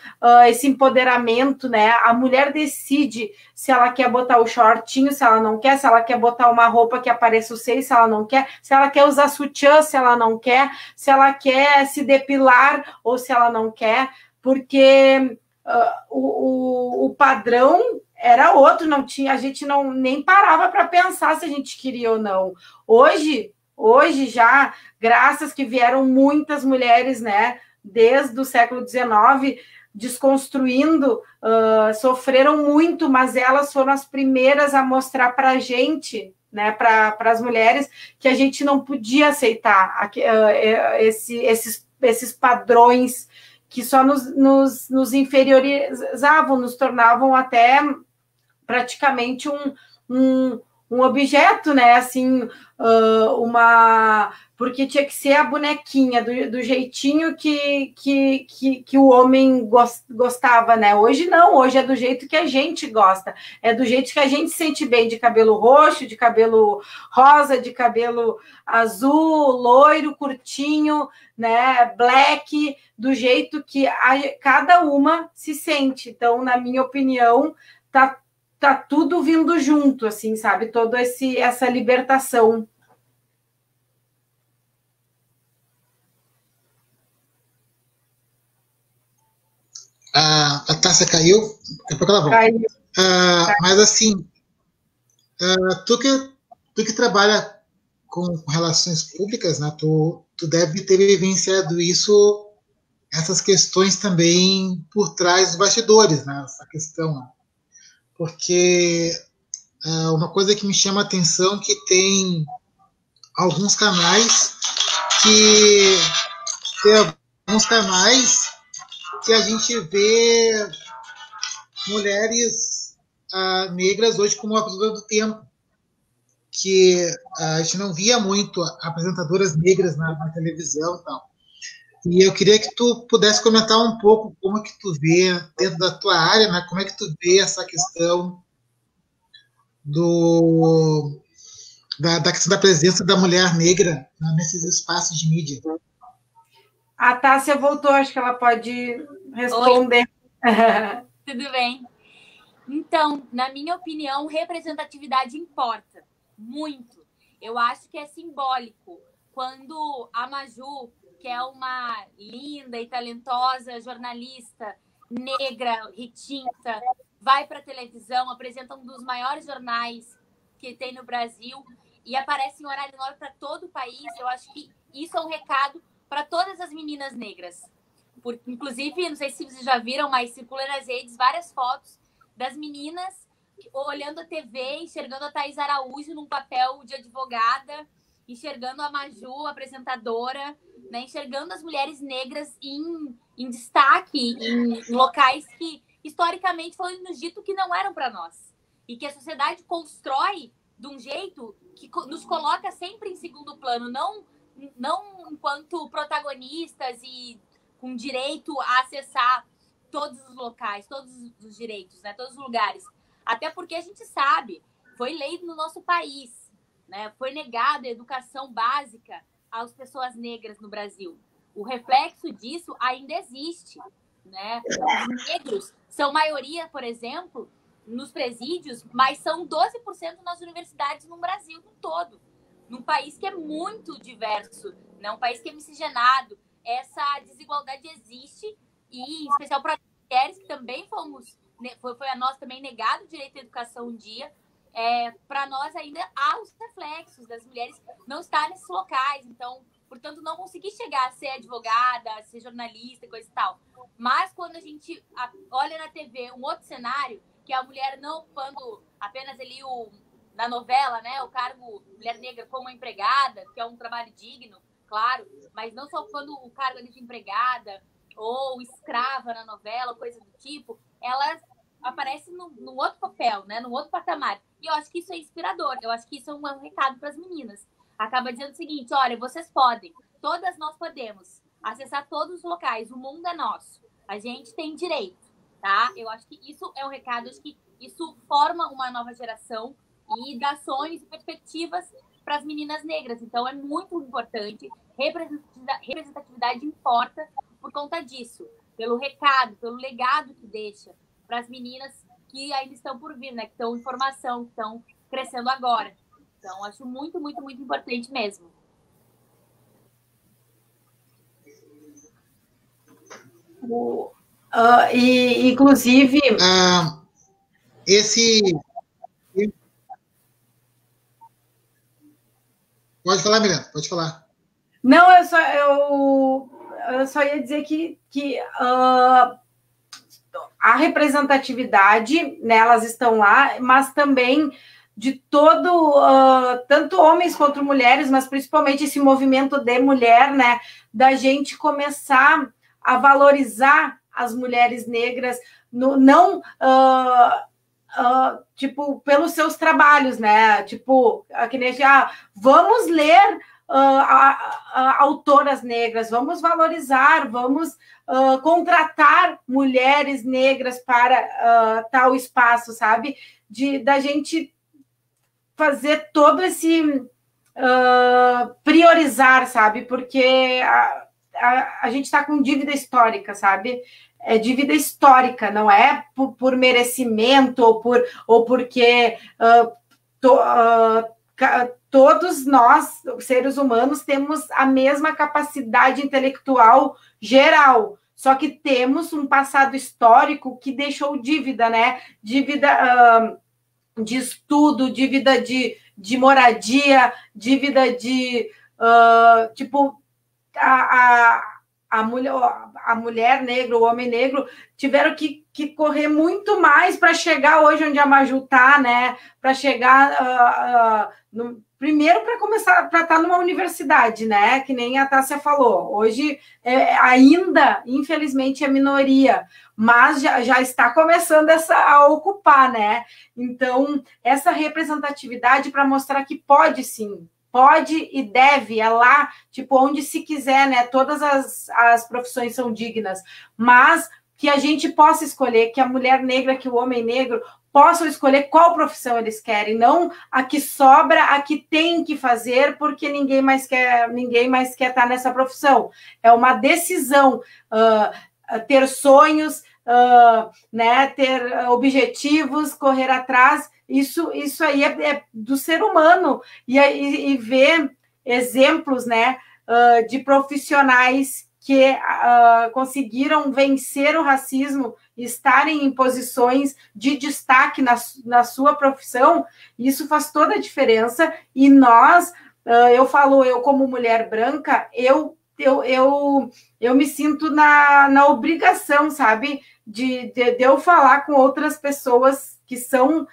esse empoderamento, né? A mulher decide se ela quer botar o shortinho, se ela não quer, se ela quer botar uma roupa que apareça o seio, se ela não quer, se ela quer usar sutiã, se ela não quer, se ela quer se depilar ou se ela não quer, porque o padrão era outro, não tinha, a gente não nem parava para pensar se a gente queria ou não. Hoje já, graças que vieram muitas mulheres, né, desde o século XIX, desconstruindo, sofreram muito, mas elas foram as primeiras a mostrar para a gente, né, para as mulheres, que a gente não podia aceitar esses padrões que só nos inferiorizavam, nos tornavam até praticamente um objeto, né? Assim, porque tinha que ser a bonequinha do jeitinho que o homem gostava, né? Hoje não, hoje é do jeito que a gente gosta, é do jeito que a gente se sente bem, de cabelo roxo, de cabelo rosa, de cabelo azul, loiro, curtinho, né? Black, do jeito que cada uma se sente. Então, na minha opinião, tá tudo vindo junto, assim, sabe? Toda essa libertação. A Tássia caiu, daqui a pouco ela volta. Caiu. Mas assim, tu que trabalha com relações públicas, né? Tu deve ter vivenciado essas questões também por trás dos bastidores, né? Essa questão, né? Porque uma coisa que me chama a atenção é que tem alguns canais que a gente vê mulheres negras hoje como apresentadoras do tempo, que a gente não via muito apresentadoras negras na televisão e tal. E eu queria que tu pudesse comentar um pouco como que tu vê dentro da tua área, né? Como é que tu vê essa questão da questão da presença da mulher negra, né, nesses espaços de mídia. A Tássia voltou, acho que ela pode responder. Tudo bem. Então, na minha opinião, representatividade importa muito. Eu acho que é simbólico. Quando a Maju, que é uma linda e talentosa jornalista negra, retinta, vai para a televisão, apresenta um dos maiores jornais que tem no Brasil e aparece em horário nobre para todo o país, eu acho que isso é um recado para todas as meninas negras. Inclusive, não sei se vocês já viram, mas circulam nas redes várias fotos das meninas olhando a TV, enxergando a Thaís Araújo num papel de advogada, enxergando a Maju, apresentadora, né, enxergando as mulheres negras em destaque, em locais que, historicamente, foi nos dito que não eram para nós. E que a sociedade constrói de um jeito que nos coloca sempre em segundo plano, não enquanto protagonistas e com direito a acessar todos os locais, todos os direitos, né, todos os lugares. Até porque a gente sabe, foi lei no nosso país, né, foi negada a educação básica às pessoas negras no Brasil. O reflexo disso ainda existe, né? Os negros são maioria, por exemplo, nos presídios, mas são 12% nas universidades no Brasil todo. Num país que é muito diverso, né? Um país que é miscigenado. Essa desigualdade existe, e em especial para mulheres que também foi a nós também negado o direito à educação um dia. Para nós ainda há os reflexos das mulheres não estar nesses locais, então, portanto, não conseguir chegar a ser advogada, a ser jornalista, coisa e tal. Mas quando a gente olha na TV um outro cenário, que é a mulher não ocupando apenas ali na novela, né, o cargo mulher negra como empregada, que é um trabalho digno, claro, mas não só ocupando o cargo de empregada ou escrava na novela, coisa do tipo, elas aparece num outro papel, né? Num outro patamar. E eu acho que isso é inspirador. Eu acho que isso é um recado para as meninas. Acaba dizendo o seguinte, olha, vocês podem, todas nós podemos acessar todos os locais, o mundo é nosso. A gente tem direito, tá? Eu acho que isso é um recado, acho que isso forma uma nova geração e dá sonhos e perspectivas para as meninas negras. Então, é muito importante. Representatividade importa por conta disso. Pelo recado, pelo legado que deixa para as meninas que ainda estão por vir, né? Que estão em formação, que estão crescendo agora. Então, acho muito, muito, muito importante mesmo. Inclusive... Pode falar, Milena, pode falar. Não, eu só ia dizer que a representatividade, né, elas estão lá, mas também de todo, tanto homens quanto mulheres, mas principalmente esse movimento de mulher, né, da gente começar a valorizar as mulheres negras, não tipo, pelos seus trabalhos, né, tipo, que nem, vamos ler autoras negras, vamos valorizar, vamos contratar mulheres negras para tal espaço, sabe? Da gente fazer todo esse priorizar, sabe? Porque a gente está com dívida histórica, sabe? É dívida histórica, não é por merecimento ou porque todos nós, seres humanos, temos a mesma capacidade intelectual geral, só que temos um passado histórico que deixou dívida, né? Dívida de estudo, dívida de moradia, dívida de, tipo, a mulher negra, o homem negro, tiveram que correr muito mais para chegar hoje onde a Maju está, né? Para chegar primeiro para começar, para estar numa universidade, né? Que nem a Tássia falou. Hoje ainda, infelizmente, é minoria, mas já está começando a ocupar, né? Então, essa representatividade para mostrar que pode sim. Pode e deve, é lá, tipo, onde se quiser, né? Todas as profissões são dignas, mas que a gente possa escolher, que a mulher negra, que o homem negro possam escolher qual profissão eles querem, não a que sobra, a que tem que fazer, porque ninguém mais quer estar nessa profissão. É uma decisão, ter sonhos, né? Ter objetivos, correr atrás. Isso aí é do ser humano, e ver exemplos, né, de profissionais que conseguiram vencer o racismo, estarem em posições de destaque na sua profissão, isso faz toda a diferença, e nós, eu como mulher branca, eu me sinto na obrigação, sabe, de eu falar com outras pessoas que são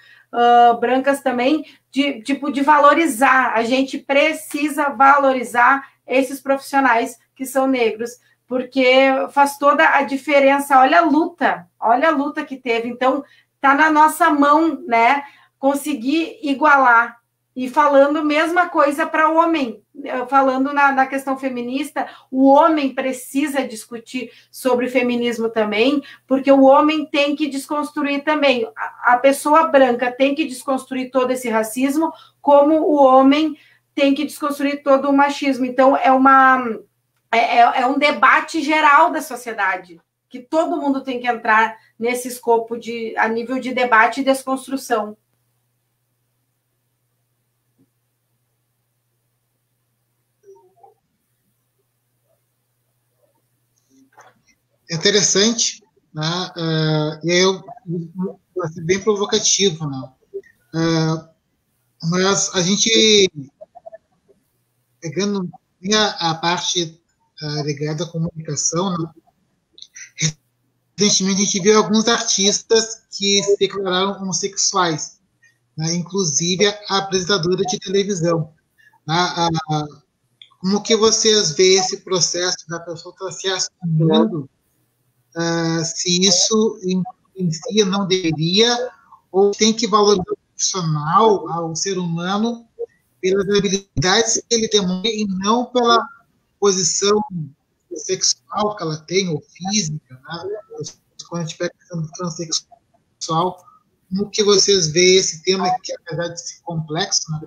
brancas também, de valorizar. A gente precisa valorizar esses profissionais que são negros, porque faz toda a diferença. Olha a luta que teve. Então, está na nossa mão, né, conseguir igualar. E falando a mesma coisa para o homem, falando na questão feminista, o homem precisa discutir sobre feminismo também, porque o homem tem que desconstruir também. A pessoa branca tem que desconstruir todo esse racismo, como o homem tem que desconstruir todo o machismo. Então, é um debate geral da sociedade, que todo mundo tem que entrar nesse escopo a nível de debate e desconstrução. Interessante, né? E aí eu vou ser bem provocativo, né? Mas a gente, pegando a parte ligada à comunicação, né? Recentemente a gente viu alguns artistas que se declararam homossexuais, né? Inclusive a apresentadora de televisão, né? Como que vocês veem esse processo da pessoa estar se assumindo? Se isso influencia, não deveria, ou tem que valorizar o profissional, ao ser humano, pelas habilidades que ele demonstra e não pela posição sexual que ela tem, ou física, né? Quando a gente pega a questão do transexual, como que vocês veem esse tema, que apesar de ser complexo, né,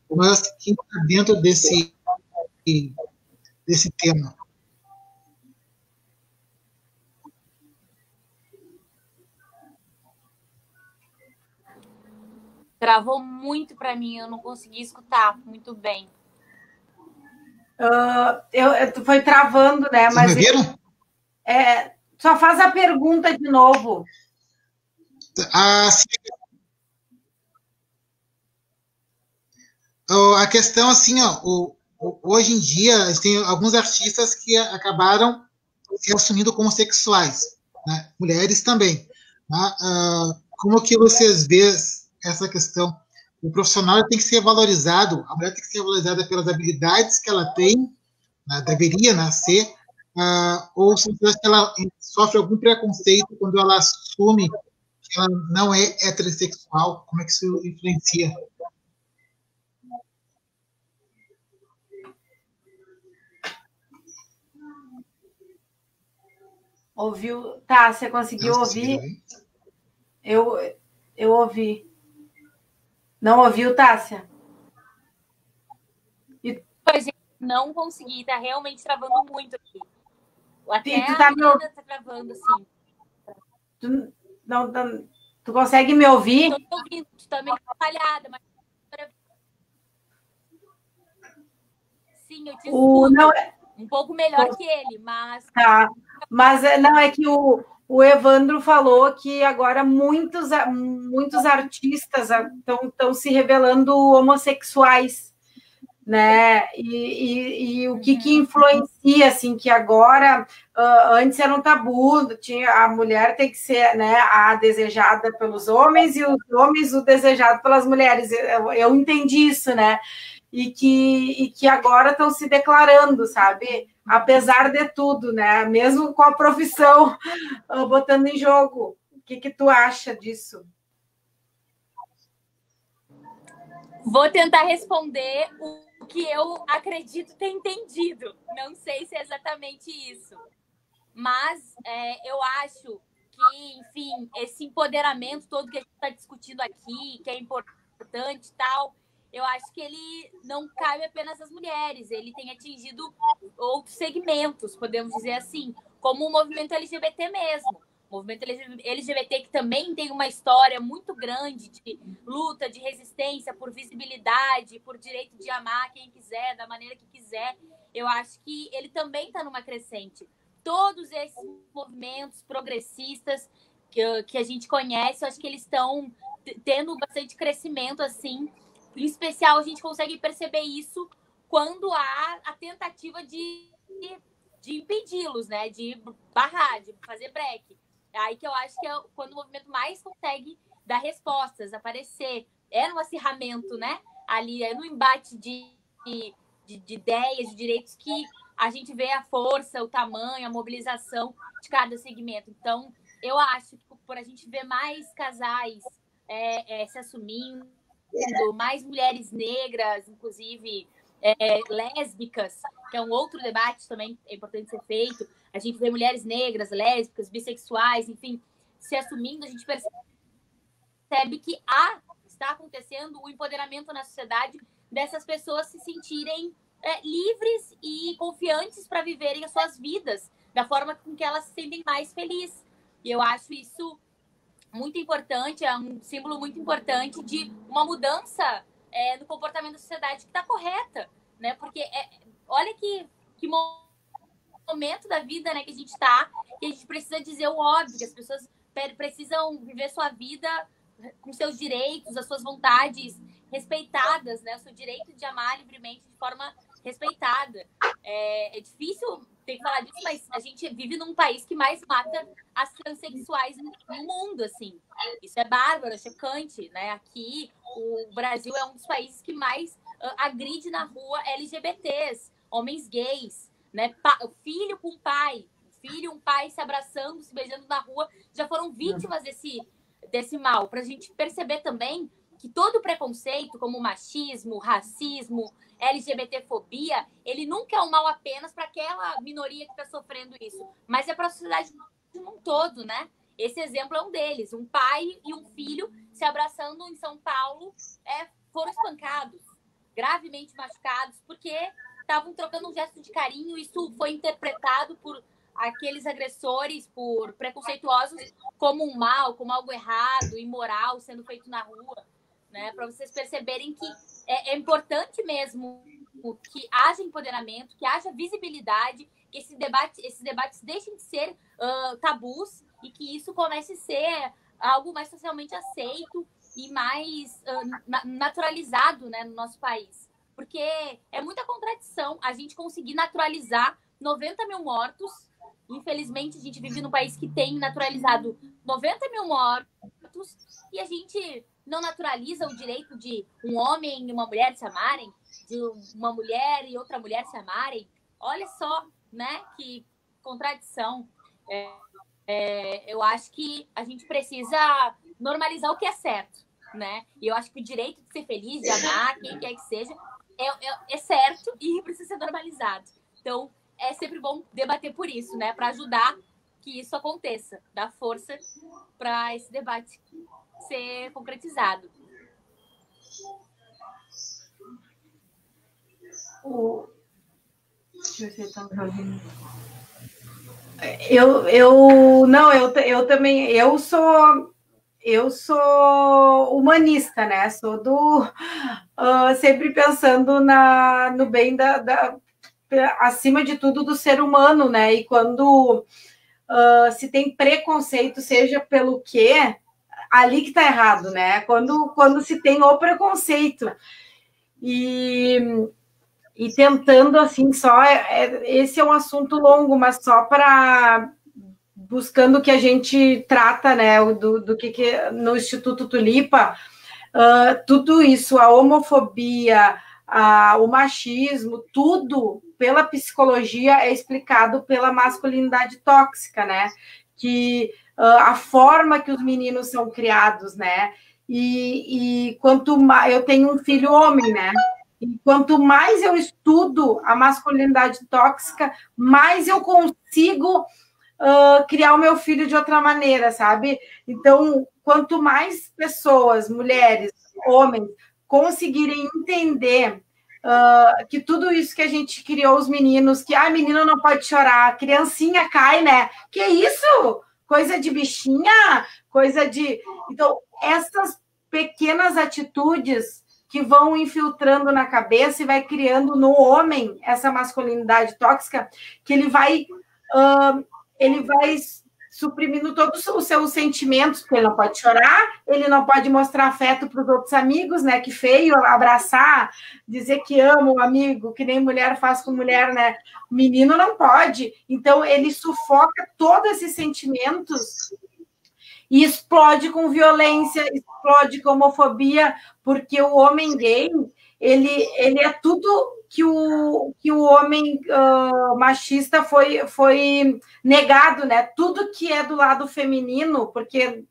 mas que está dentro desse tema? Travou muito para mim, eu não consegui escutar muito bem. Foi travando, né? Vocês me viram? Só faz a pergunta de novo. A questão, assim, hoje em dia, tem alguns artistas que acabaram se assumindo como sexuais, né? Mulheres também. Né? Como que vocês veem essa questão? O profissional tem que ser valorizado, a mulher tem que ser valorizada pelas habilidades que ela tem, né? Deveria nascer, ou se ela sofre algum preconceito quando ela assume que ela não é heterossexual, como é que isso influencia? Ouviu? Tá, você conseguiu ouvir? Eu ouvi. Não ouviu, Tássia? Pois, não consegui, tá realmente travando muito aqui. Até tu tá travando, assim. Tu consegue me ouvir? Tô ouvindo, tá meio falhada, mas... Sim, eu te escuto. Um pouco melhor que ele, mas... Tá, mas não, é que o Evandro falou que agora muitos artistas estão se revelando homossexuais, né? E o que influencia, assim, que agora, antes era um tabu, a mulher tem que ser, né, a desejada pelos homens e os homens o desejado pelas mulheres. Eu entendi isso, né? E que agora estão se declarando, sabe? Apesar de tudo, né? Mesmo com a profissão botando em jogo. O que tu acha disso? Vou tentar responder o que eu acredito ter entendido. Não sei se é exatamente isso. Mas eu acho que, enfim, esse empoderamento todo que a gente está discutindo aqui, que é importante e tal, eu acho que ele não cabe apenas às mulheres, ele tem atingido outros segmentos, podemos dizer assim, como o movimento LGBT mesmo. O movimento LGBT que também tem uma história muito grande de luta, de resistência por visibilidade, por direito de amar quem quiser, da maneira que quiser. Eu acho que ele também está numa crescente. Todos esses movimentos progressistas que a gente conhece, eu acho que eles estão tendo bastante crescimento, assim. Em especial, a gente consegue perceber isso quando há a tentativa de impedi-los, né? De barrar, de fazer break. Aí que eu acho que é quando o movimento mais consegue dar respostas, aparecer. É no acirramento, né? Ali, é no embate de ideias, de direitos que a gente vê a força, o tamanho, a mobilização de cada segmento. Então, eu acho que por a gente ver mais casais se assumindo, mais mulheres negras, inclusive lésbicas, que é um outro debate também é importante ser feito. A gente vê mulheres negras, lésbicas, bissexuais, enfim, se assumindo, a gente percebe que está acontecendo o empoderamento na sociedade dessas pessoas se sentirem livres e confiantes para viverem as suas vidas da forma com que elas se sentem mais felizes. E eu acho isso muito importante, é um símbolo muito importante de uma mudança no comportamento da sociedade que está correta, né? Porque olha que momento da vida, né, que a gente está, que a gente precisa dizer o óbvio, que as pessoas precisam viver sua vida com seus direitos, as suas vontades respeitadas, né? O seu direito de amar livremente de forma respeitada. É difícil ter que falar disso, mas a gente vive num país que mais mata as transexuais no mundo, assim. Isso é bárbaro, é chocante, né? Aqui, o Brasil é um dos países que mais agride na rua LGBTs, homens gays, né? Filho com pai, filho, um pai se abraçando, se beijando na rua, já foram vítimas desse mal. Para a gente perceber também que todo preconceito, como machismo, racismo, LGBTfobia, ele nunca é um mal apenas para aquela minoria que está sofrendo isso, mas é para a sociedade como um todo, né? Esse exemplo é um deles. Um pai e um filho se abraçando em São Paulo foram espancados, gravemente machucados, porque estavam trocando um gesto de carinho. Isso foi interpretado por aqueles agressores, por preconceituosos, como um mal, como algo errado, imoral, sendo feito na rua, né? Para vocês perceberem que é importante mesmo que haja empoderamento, que haja visibilidade, que esses debates deixem de ser tabus e que isso comece a ser algo mais socialmente aceito e mais naturalizado, né, no nosso país. Porque é muita contradição a gente conseguir naturalizar 90 mil mortos. Infelizmente, a gente vive num país que tem naturalizado 90 mil mortos e a gente não naturaliza o direito de um homem e uma mulher se amarem, de uma mulher e outra mulher se amarem. Olha só, né, que contradição. Eu acho que a gente precisa normalizar o que é certo, né? E eu acho que o direito de ser feliz, de amar, quem quer que seja, é certo e precisa ser normalizado. Então, é sempre bom debater por isso, né? Para ajudar que isso aconteça, dar força para esse debate ser concretizado. Deixa eu ver se estão me ouvindo. Eu também, eu sou humanista, né? Sou sempre pensando no bem acima de tudo do ser humano, né? E quando se tem preconceito, seja pelo quê, ali que tá errado, né? Quando se tem o preconceito e tentando, assim, esse é um assunto longo, mas só para buscando o que a gente trata, né, do que no Instituto Tulipa, tudo isso, a homofobia, o machismo, tudo pela psicologia é explicado pela masculinidade tóxica, né, que a forma que os meninos são criados, né, e quanto mais, eu tenho um filho homem, né, e quanto mais eu estudo a masculinidade tóxica, mais eu consigo criar o meu filho de outra maneira, sabe? Então, quanto mais pessoas, mulheres, homens, conseguirem entender que tudo isso que a gente criou os meninos, que menino não pode chorar, criancinha cai, né? Que isso? Coisa de bichinha, coisa de... Então, essas pequenas atitudes que vão infiltrando na cabeça e vai criando no homem essa masculinidade tóxica, que ele vai suprimindo todos os seus sentimentos, porque ele não pode chorar, ele não pode mostrar afeto para os outros amigos, né? Que feio, abraçar, dizer que ama o amigo, que nem mulher faz com mulher, né? Menino não pode. Então, ele sufoca todos esses sentimentos e explode com violência, explode com homofobia, porque o homem gay, ele é tudo que o homem machista foi negado, né? Tudo que é do lado feminino, porque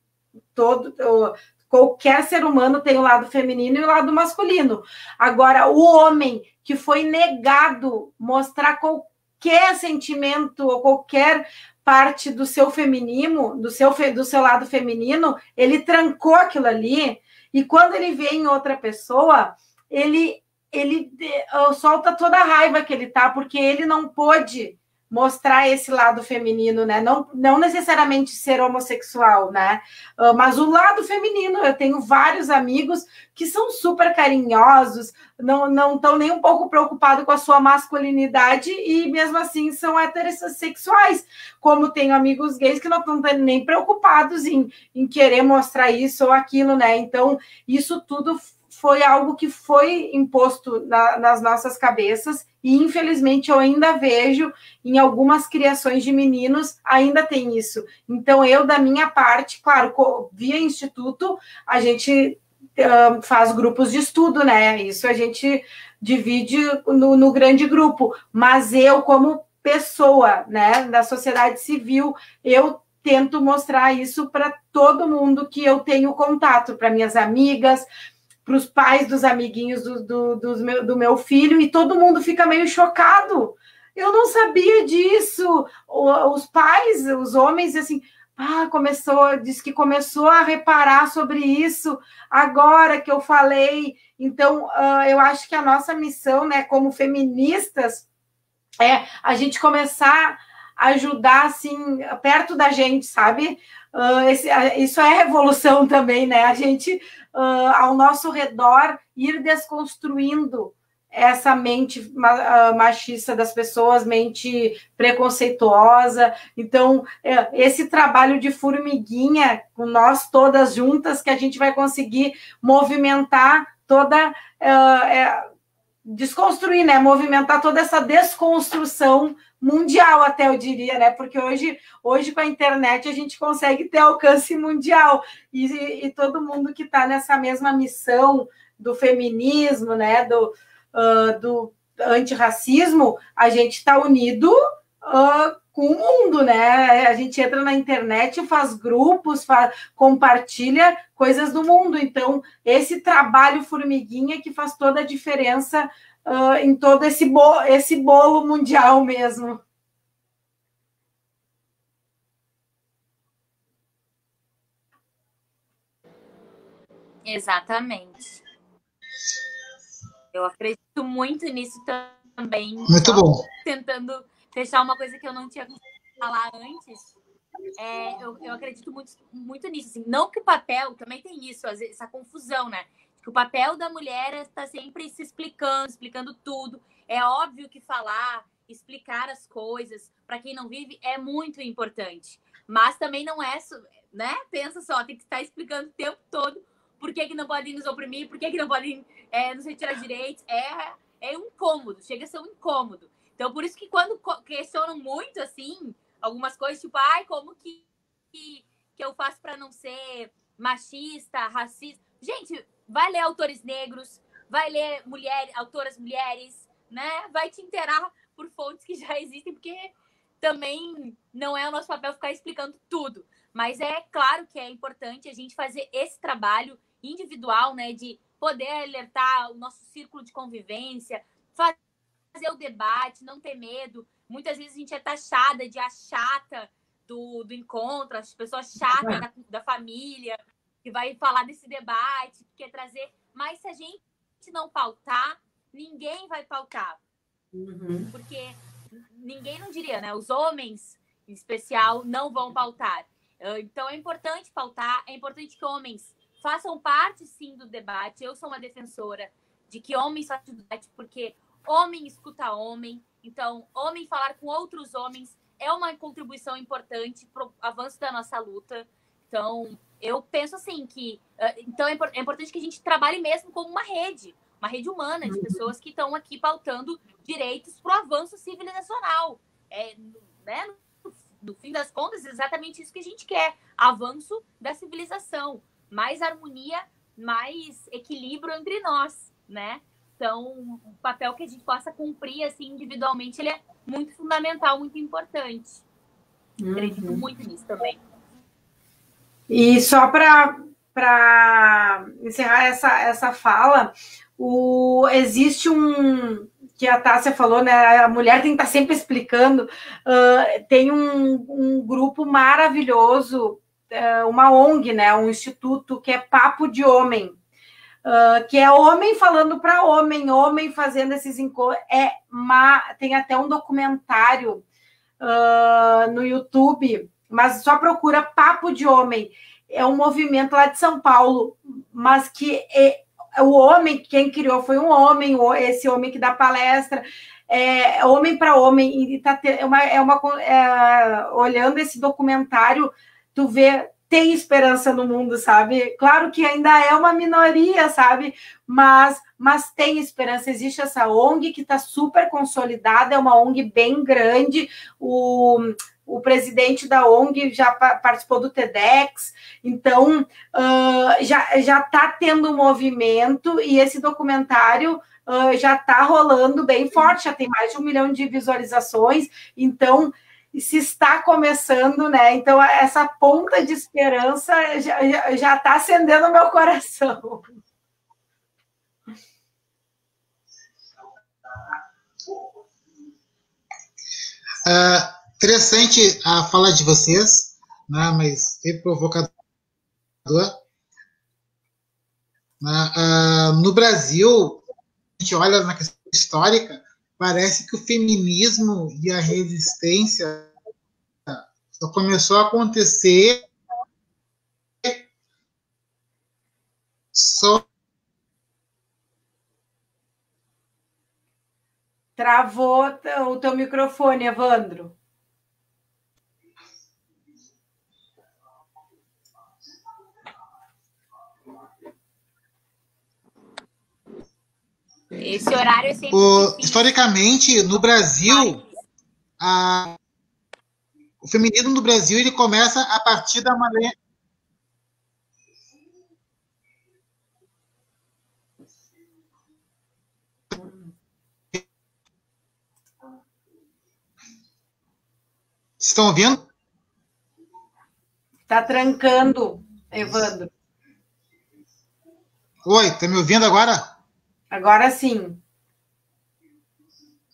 qualquer ser humano tem o lado feminino e o lado masculino. Agora, o homem que foi negado mostrar qualquer sentimento ou qualquer parte do seu feminino, do seu lado feminino, ele trancou aquilo ali, e quando ele vê em outra pessoa, ele solta toda a raiva que ele tá, porque ele não pôde mostrar esse lado feminino, né? Não necessariamente ser homossexual, né? Mas o lado feminino, eu tenho vários amigos que são super carinhosos, não estão nem um pouco preocupados com a sua masculinidade e mesmo assim são heterossexuais, como tenho amigos gays que não estão nem preocupados em querer mostrar isso ou aquilo, né? Então, isso tudo foi algo que foi imposto nas nossas cabeças e, infelizmente, eu ainda vejo em algumas criações de meninos, ainda tem isso. Então, eu, da minha parte, claro, via instituto, a gente faz grupos de estudo, né? Isso a gente divide no grande grupo. Mas eu, como pessoa, né, da sociedade civil. Eu tento mostrar isso para todo mundo que eu tenho contato, para minhas amigas, para os pais dos amiguinhos do meu filho, e todo mundo fica meio chocado. Eu não sabia disso. Os pais, os homens, assim, diz que começou a reparar sobre isso agora que eu falei. Então, eu acho que a nossa missão, né, como feministas, é a gente começar a ajudar, assim, perto da gente, sabe? Isso é revolução também, né? A gente, ao nosso redor, ir desconstruindo essa mente machista das pessoas, mente preconceituosa. Então, esse trabalho de formiguinha, com nós todas juntas, que a gente vai conseguir movimentar toda... desconstruir, né? Movimentar toda essa desconstrução mundial, até eu diria, né? Porque hoje com a internet a gente consegue ter alcance mundial, e todo mundo que está nessa mesma missão do feminismo, né? Do antirracismo, a gente está unido com o mundo, né? A gente entra na internet, faz grupos, compartilha coisas do mundo. Então, esse trabalho formiguinha que faz toda a diferença em todo esse bolo mundial mesmo. Exatamente. Eu acredito muito nisso também. Muito bom. Tentando fechar uma coisa que eu não tinha conseguido falar antes. Eu acredito muito nisso. Assim, não que o papel, também tem isso, às vezes, essa confusão, né? Que o papel da mulher está sempre se explicando tudo. É óbvio que falar, explicar as coisas, para quem não vive, é muito importante. Mas também não é, né? Pensa só, tem que estar explicando o tempo todo por que não podem nos oprimir, por que não podem nos retirar direitos. É um incômodo, chega a ser um incômodo. Então, por isso que quando questionam muito, assim, algumas coisas, tipo, como que eu faço para não ser machista, racista? Gente, vai ler autores negros, vai ler autoras mulheres, né? Vai te inteirar por fontes que já existem, porque também não é o nosso papel ficar explicando tudo. Mas é claro que é importante a gente fazer esse trabalho individual, né? De poder alertar o nosso círculo de convivência, fazer o debate, não ter medo. Muitas vezes a gente é taxada de a chata do encontro, as pessoas chatas da família, que vai falar desse debate, que quer trazer. Mas se a gente não pautar, ninguém vai pautar. Uhum. Porque ninguém não diria, né? Os homens, em especial, não vão pautar. Então é importante pautar, é importante que homens façam parte, sim, do debate. Eu sou uma defensora de que homens façam debate, porque homem escuta homem. Então, homem falar com outros homens é uma contribuição importante para o avanço da nossa luta. Então, eu penso assim que... Então, é importante que a gente trabalhe mesmo como uma rede humana de pessoas que estão aqui pautando direitos para o avanço civilizacional. Né? No fim das contas, é exatamente isso que a gente quer. Avanço da civilização. Mais harmonia, mais equilíbrio entre nós, né? Então, o papel que a gente possa cumprir, assim, individualmente, ele é muito fundamental, muito importante. Acredito muito nisso também. E só para encerrar essa fala, existe que a Tássia falou, né? A mulher tem que estar sempre explicando. Tem um grupo maravilhoso, uma ONG, né? Um instituto que é Papo de Homem. Que é homem falando para homem fazendo esses encontros. Tem até um documentário no YouTube, mas só procura Papo de Homem. É um movimento lá de São Paulo, mas que o homem, quem criou foi um homem, esse homem que dá palestra, homem para homem, e olhando esse documentário, tu vê, tem esperança no mundo, sabe? Claro que ainda é uma minoria, sabe? Mas tem esperança. Existe essa ONG que está super consolidada, é uma ONG bem grande. o presidente da ONG já participou do TEDx, então já está tendo um movimento, e esse documentário já está rolando bem forte, já tem mais de 1 milhão de visualizações, então se está começando, né? Então essa ponta de esperança já está acendendo o meu coração. Interessante a fala de vocês, né, mas é provocador. No Brasil, a gente olha na questão histórica, parece que o feminismo e a resistência só começou a acontecer só. Travou o teu microfone, Evandro. Esse horário é sempre historicamente, no Brasil, o feminismo no Brasil ele começa a partir da Maria. Estão ouvindo? Está trancando, Evandro. Oi, está me ouvindo agora? Agora sim.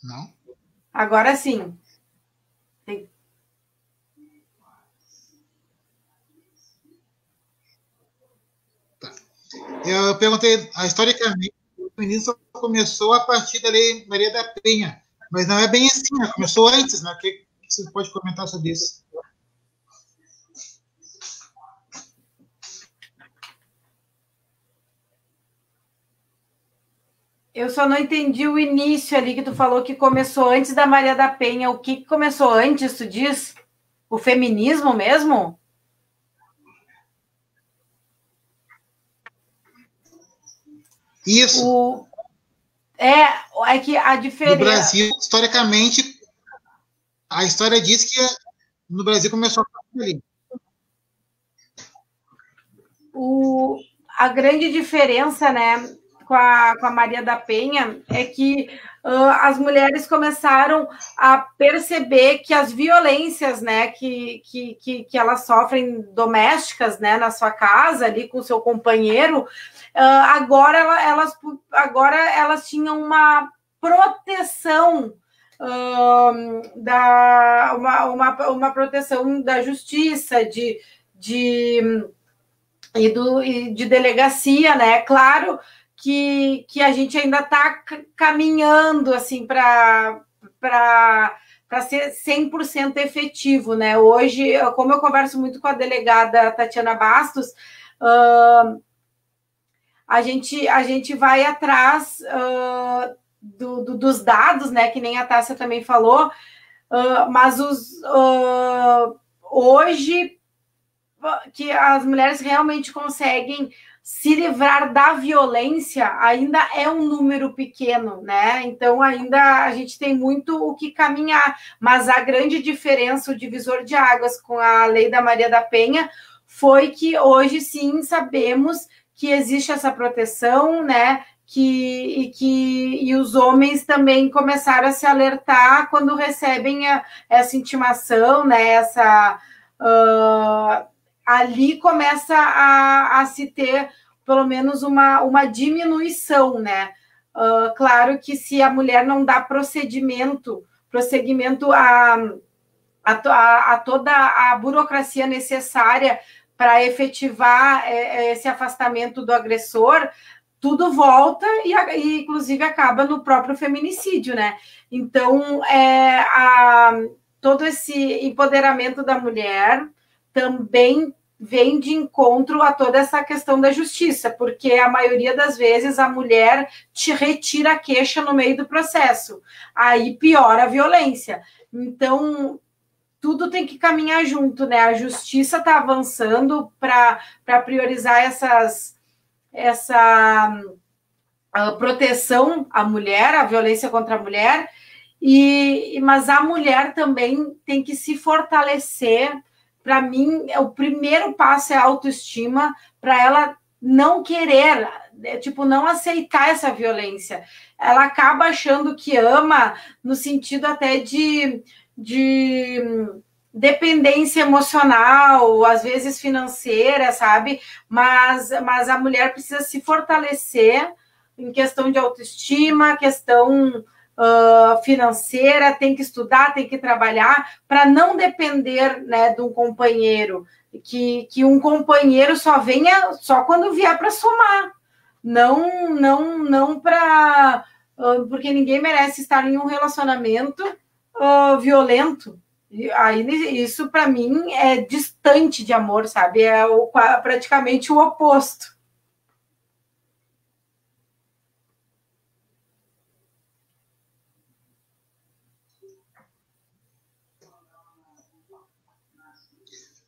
Não? Agora sim. Tá. Eu perguntei, historicamente, o feminismo começou a partir da Lei Maria da Penha, mas não é bem assim, né? Começou antes, né? O que você pode comentar sobre isso? Eu só não entendi o início ali que tu falou que começou antes da Maria da Penha. O que começou antes, tu diz? O feminismo mesmo? Isso. É que a diferença... No Brasil, historicamente, a história diz que no Brasil começou a partir ali. A grande diferença, né, com a Maria da Penha é que as mulheres começaram a perceber que as violências, né, que elas sofrem domésticas, né, na sua casa, ali com o seu companheiro, agora elas tinham uma proteção, uma proteção da justiça, de delegacia, né? Claro que a gente ainda está caminhando assim para ser 100% efetivo, né? Hoje, como eu converso muito com a delegada Tatiana Bastos, a gente vai atrás dos dados, né? Que nem a Tássia também falou, mas hoje que as mulheres realmente conseguem se livrar da violência, ainda é um número pequeno, né? Então, ainda a gente tem muito o que caminhar, mas a grande diferença, o divisor de águas com a Lei da Maria da Penha, foi que hoje, sim, sabemos que existe essa proteção, né? E os homens também começaram a se alertar quando recebem essa intimação, né? Ali começa a se ter, pelo menos, uma diminuição, né? Claro que se a mulher não dá prosseguimento a toda a burocracia necessária para efetivar esse afastamento do agressor, tudo volta e inclusive, acaba no próprio feminicídio, né? Então, todo esse empoderamento da mulher também vem de encontro a toda essa questão da justiça, porque a maioria das vezes a mulher te retira a queixa no meio do processo, aí piora a violência. Então, tudo tem que caminhar junto, né? A justiça está avançando para priorizar essa proteção à mulher, a violência contra a mulher, Mas a mulher também tem que se fortalecer. Para mim, o primeiro passo é a autoestima, para ela não querer, tipo, não aceitar essa violência. Ela acaba achando que ama, no sentido até de dependência emocional, às vezes financeira, sabe? Mas a mulher precisa se fortalecer em questão de autoestima, questão financeira, tem que estudar, tem que trabalhar, para não depender, né, de um companheiro, que um companheiro só venha só quando vier para somar, não para... porque ninguém merece estar em um relacionamento violento. Aí, isso, para mim, é distante de amor, sabe? É praticamente o oposto.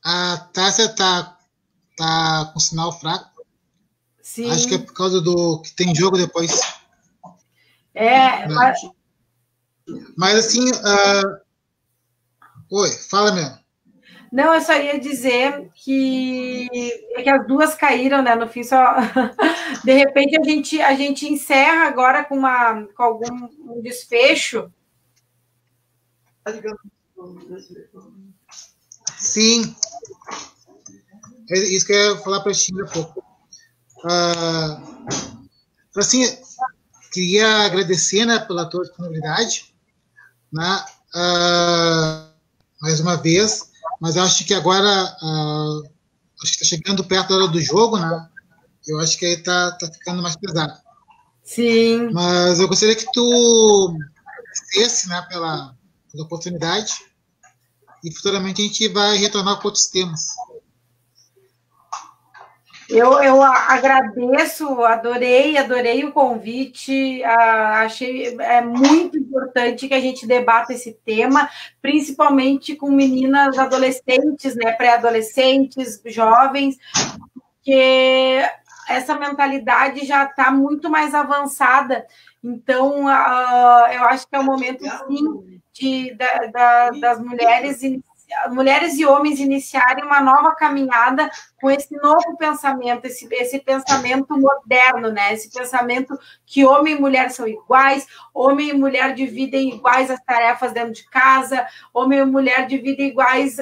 A Tássia tá com sinal fraco. Sim. Acho que é por causa do que tem jogo depois. Mas assim... Oi, fala mesmo. Não, eu só ia dizer que as duas caíram, né? No fim, só de repente a gente encerra agora com algum desfecho. Sim. É isso que eu ia falar para a Xinga há pouco. Assim, queria agradecer, né, pela tua disponibilidade, né, mais uma vez, mas acho que agora acho que está chegando perto da hora do jogo, né? Eu acho que aí tá ficando mais pesado. Sim. Mas eu gostaria que tu agradecesse, né, pela oportunidade, e futuramente a gente vai retornar com outros temas. Eu agradeço, adorei o convite, achei muito importante que a gente debata esse tema, principalmente com meninas adolescentes, né, pré-adolescentes, jovens, porque essa mentalidade já está muito mais avançada, então eu acho que é o momento, sim, das mulheres e homens iniciarem uma nova caminhada com esse novo pensamento, esse pensamento moderno, né? Esse pensamento que homem e mulher são iguais, homem e mulher dividem iguais as tarefas dentro de casa, homem e mulher dividem iguais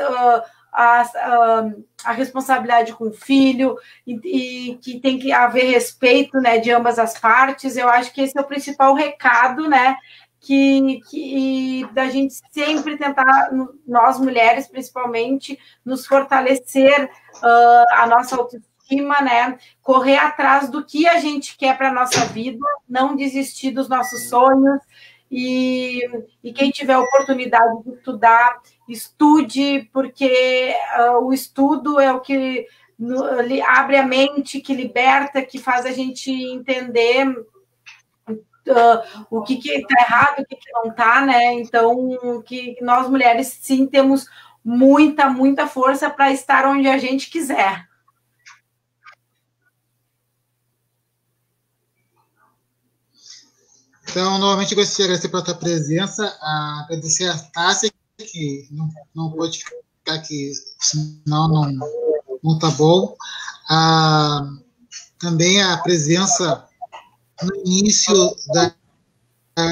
a responsabilidade com o filho, e que tem que haver respeito, né, de ambas as partes. Eu acho que esse é o principal recado, né? Que da gente sempre tentar, nós mulheres principalmente, nos fortalecer a nossa autoestima, né? Correr atrás do que a gente quer para a nossa vida, não desistir dos nossos sonhos, e quem tiver oportunidade de estudar, estude, porque o estudo é o que abre a mente, que liberta, que faz a gente entender o que está errado, o que não está, né? Então, que nós mulheres, sim, temos muita força para estar onde a gente quiser. Então, novamente, gostaria de agradecer pela tua presença, agradecer a Tássia, que não pôde ficar aqui, senão não está bom. Também a presença no início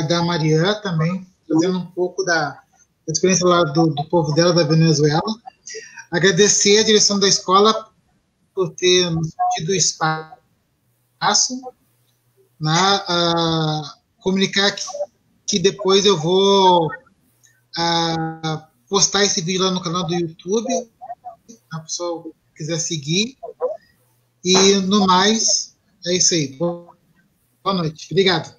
da Mariana, também, trazendo um pouco da experiência lá do povo dela, da Venezuela. Agradecer a direção da escola por ter nos tido espaço, né, comunicar que depois eu vou postar esse vídeo lá no canal do YouTube, a pessoa quiser seguir. E, no mais, é isso aí. Boa noite. Obrigado.